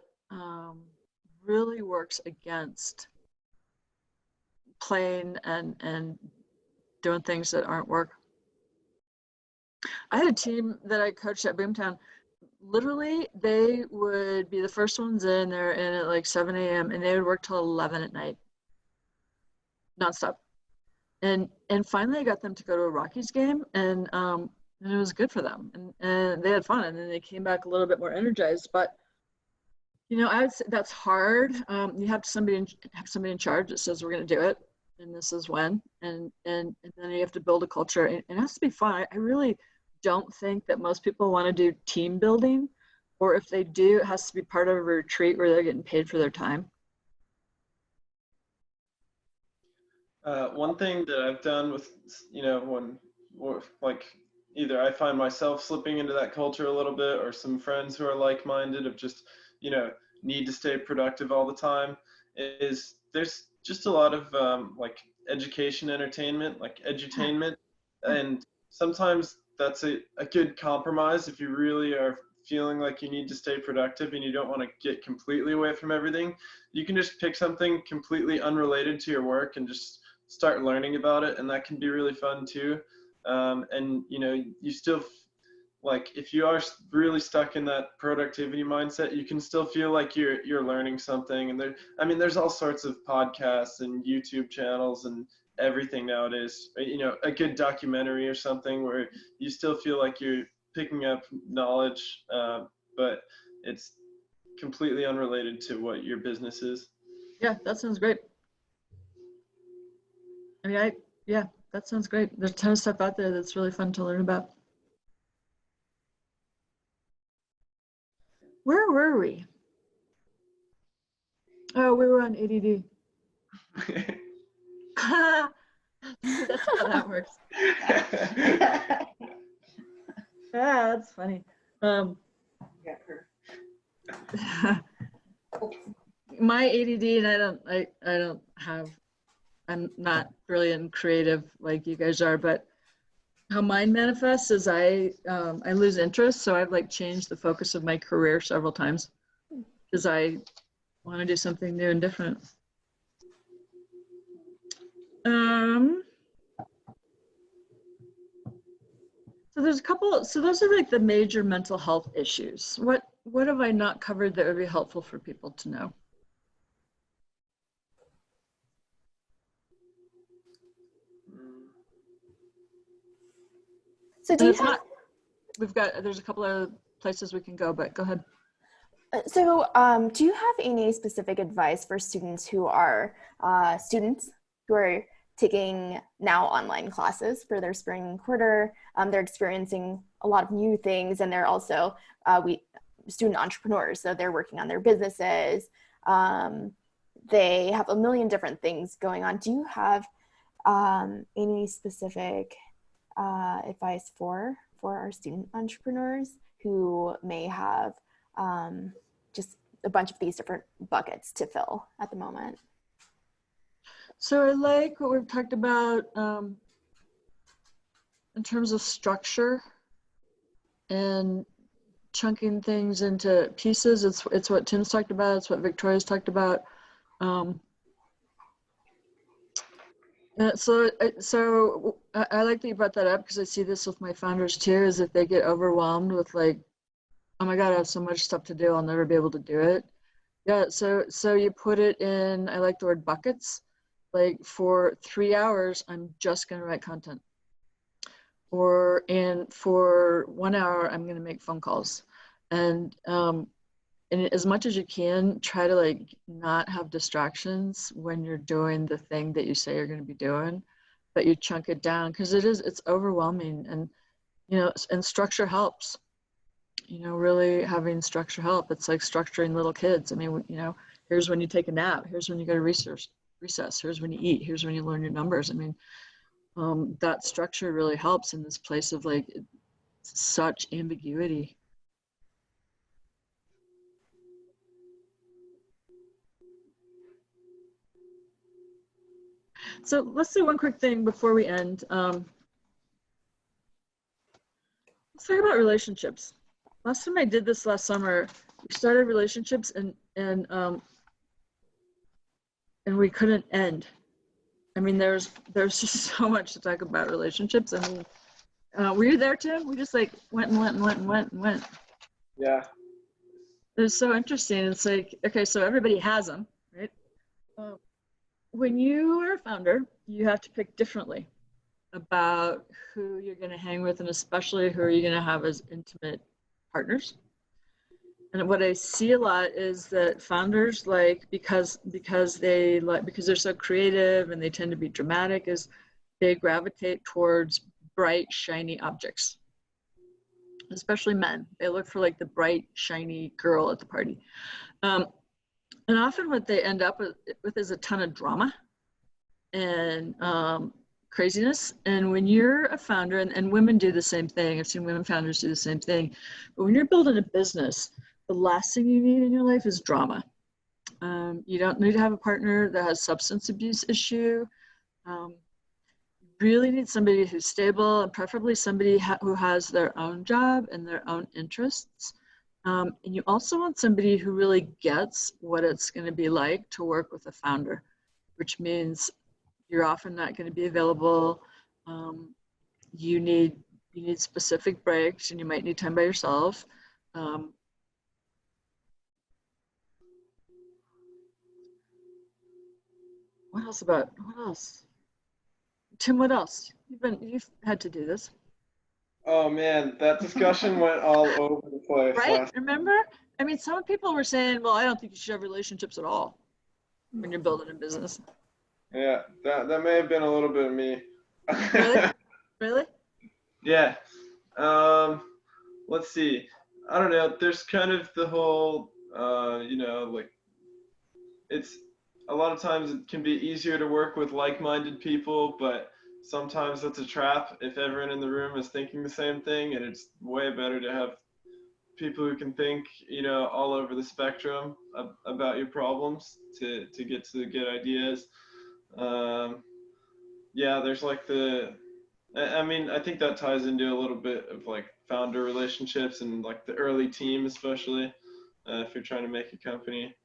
really works against playing and doing things that aren't work. I had a team that I coached at Boomtown. Literally, they would be the first ones in. They're in at like 7 a.m. and they would work till 11 at night, nonstop. And finally, I got them to go to a Rockies game, and it was good for them, and they had fun, and then they came back a little bit more energized. But you know, I would say that's hard. You have somebody in charge that says we're going to do it, and this is when, and then you have to build a culture, and it has to be fun. I really don't think that most people want to do team building, or if they do, it has to be part of a retreat where they're getting paid for their time. One thing that I've done with, you know, when, like, either I find myself slipping into that culture a little bit, or some friends who are like-minded of just, you know, need to stay productive all the time, is there's just a lot of like education, entertainment, like edutainment, and sometimes that's a good compromise if you really are feeling like you need to stay productive and you don't want to get completely away from everything. You can just pick something completely unrelated to your work and just start learning about it, and that can be really fun too. And you know, you still, like, if you are really stuck in that productivity mindset, you can still feel like you're learning something. And there's all sorts of podcasts and YouTube channels and everything nowadays. You know, a good documentary or something where you still feel like you're picking up knowledge, but it's completely unrelated to what your business is. Yeah, that sounds great. I mean, yeah, that sounds great. There's a ton of stuff out there that's really fun to learn about. Where were we? Oh, we were on ADD. That's how that works. Yeah, that's funny. My ADD, and I'm not brilliant and creative like you guys are, but how mine manifests is I lose interest. So I've like changed the focus of my career several times because I want to do something new and different. So there's a couple, so those are like the major mental health issues. What have I not covered that would be helpful for people to know? So do you have, there's a couple of places we can go, but go ahead. So do you have any specific advice for students who are taking now online classes for their spring quarter? They're experiencing a lot of new things, and they're also student entrepreneurs, so they're working on their businesses. They have a million different things going on. Do you have any specific advice for our student entrepreneurs who may have just a bunch of these different buckets to fill at the moment? So I like what we've talked about in terms of structure and chunking things into pieces. It's what Tim's talked about. It's what Victoria's talked about. So I like that you brought that up, because I see this with my founders too, is that they get overwhelmed with like, oh my God, I have so much stuff to do, I'll never be able to do it. Yeah, so you put it in, I like the word buckets, like for 3 hours, I'm just gonna write content. Or for 1 hour, I'm gonna make phone calls. And as much as you can, try to like not have distractions when you're doing the thing that you say you're gonna be doing, but you chunk it down, because it's overwhelming. And, you know, and structure helps. You know, really having structure help. It's like structuring little kids. I mean, you know, here's when you take a nap. Here's when you go to recess. Here's when you eat. Here's when you learn your numbers. I mean, that structure really helps in this place of like such ambiguity. So let's do one quick thing before we end. Let's talk about relationships. Last time I did this last summer, we started relationships and we couldn't end. I mean, there's just so much to talk about relationships. I mean, Were you there, Tim? We just like went and went and went and went and went. Yeah. It was so interesting. It's like, okay, so everybody has them, right? When you are a founder, you have to pick differently about who you're going to hang with, and especially who are you going to have as intimate partners. And what I see a lot is that founders, like, because they're so creative and they tend to be dramatic, is they gravitate towards bright, shiny objects. Especially men, they look for like the bright, shiny girl at the party. And often what they end up with is a ton of drama and craziness. And when you're a founder, and women do the same thing, I've seen women founders do the same thing, but when you're building a business, the last thing you need in your life is drama. You don't need to have a partner that has substance abuse issue. Really need somebody who's stable, and preferably somebody who has their own job and their own interests. And you also want somebody who really gets what it's going to be like to work with a founder, which means you're often not going to be available. You need specific breaks, and you might need time by yourself. What else? Tim, what else? You've had to do this. Oh man, that discussion went all over the place. Right? Remember? I mean, some people were saying, well, I don't think you should have relationships at all when you're building a business. Yeah, that may have been a little bit of me. Really? Really? Yeah. Let's see. I don't know. There's kind of the whole, like, it's a lot of times it can be easier to work with like-minded people, but sometimes that's a trap if everyone in the room is thinking the same thing, and it's way better to have people who can think, all over the spectrum about your problems to get to good ideas. Yeah, there's like I think that ties into a little bit of like founder relationships and like the early team, especially if you're trying to make a company.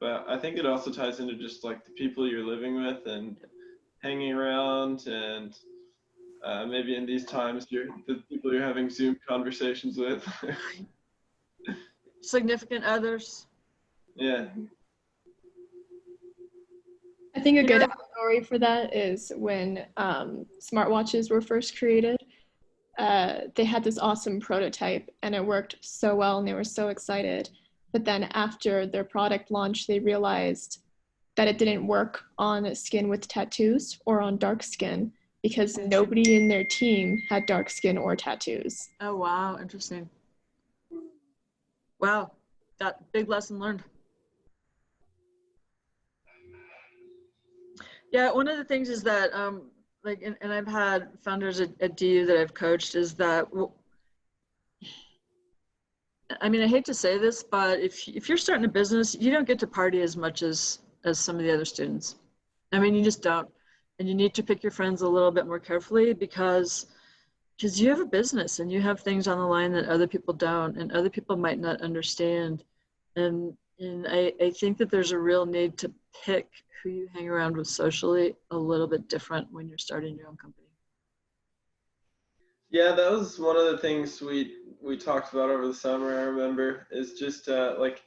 But I think it also ties into just like the people you're living with and hanging around, and maybe in these times the people you're having Zoom conversations with. Significant others. Yeah. I think a good story for that is when smartwatches were first created. They had this awesome prototype and it worked so well and they were so excited. But then after their product launch, they realized that it didn't work on skin with tattoos or on dark skin because nobody in their team had dark skin or tattoos. Oh, wow. Interesting. Wow. That big lesson learned. Yeah, one of the things is that, and I've had founders at DU that I've coached, is that, I mean, I hate to say this, but if you're starting a business, you don't get to party as much as some of the other students. I mean, you just don't. And you need to pick your friends a little bit more carefully because you have a business and you have things on the line that other people don't, and other people might not understand. And I think that there's a real need to pick who you hang around with socially a little bit different when you're starting your own company. Yeah, that was one of the things we talked about over the summer, I remember, is just like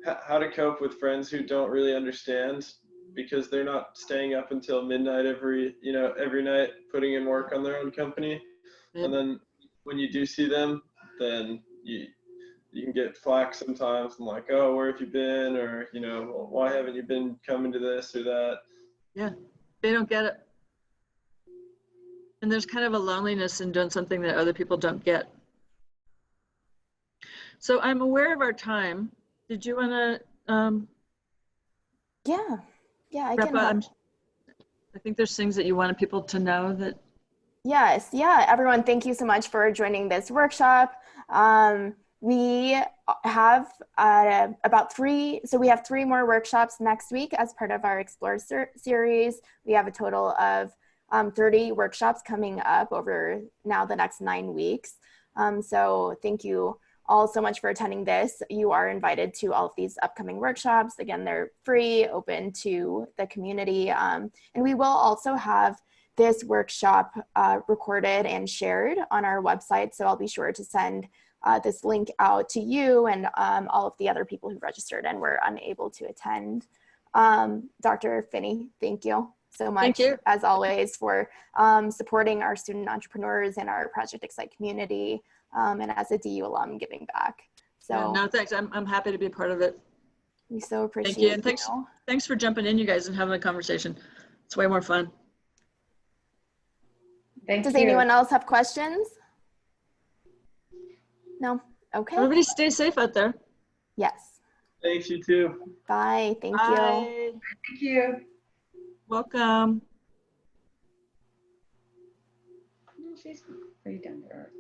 how to cope with friends who don't really understand because they're not staying up until midnight every night putting in work on their own company. Yep. And then when you do see them, then you can get flack sometimes and like, oh, where have you been? Or, why haven't you been coming to this or that? Yeah, they don't get it. And there's kind of a loneliness in doing something that other people don't get. So I'm aware of our time. Did you want to? Yeah, I can help. I think there's things that you wanted people to know that. Yes, yeah, everyone, thank you so much for joining this workshop. We have we have 3 more workshops next week as part of our Xplore series. We have a total of 30 workshops coming up over now the next 9 weeks. So thank you all so much for attending this. You are invited to all of these upcoming workshops. Again, they're free, open to the community. And we will also have this workshop recorded and shared on our website. So I'll be sure to send this link out to you and all of the other people who registered and were unable to attend. Dr. Finney, thank you so much, as always, for supporting our student entrepreneurs and our Project X-ITE community, and as a DU alum, giving back. So yeah, no, thanks. I'm happy to be a part of it. We so appreciate Thank you. And thanks for jumping in, you guys, and having a conversation. It's way more fun. Does anyone else have questions? No? Okay. Everybody stay safe out there. Yes. Thanks, you too. Bye. Thank you. Thank you. Welcome. She's pretty down to earth.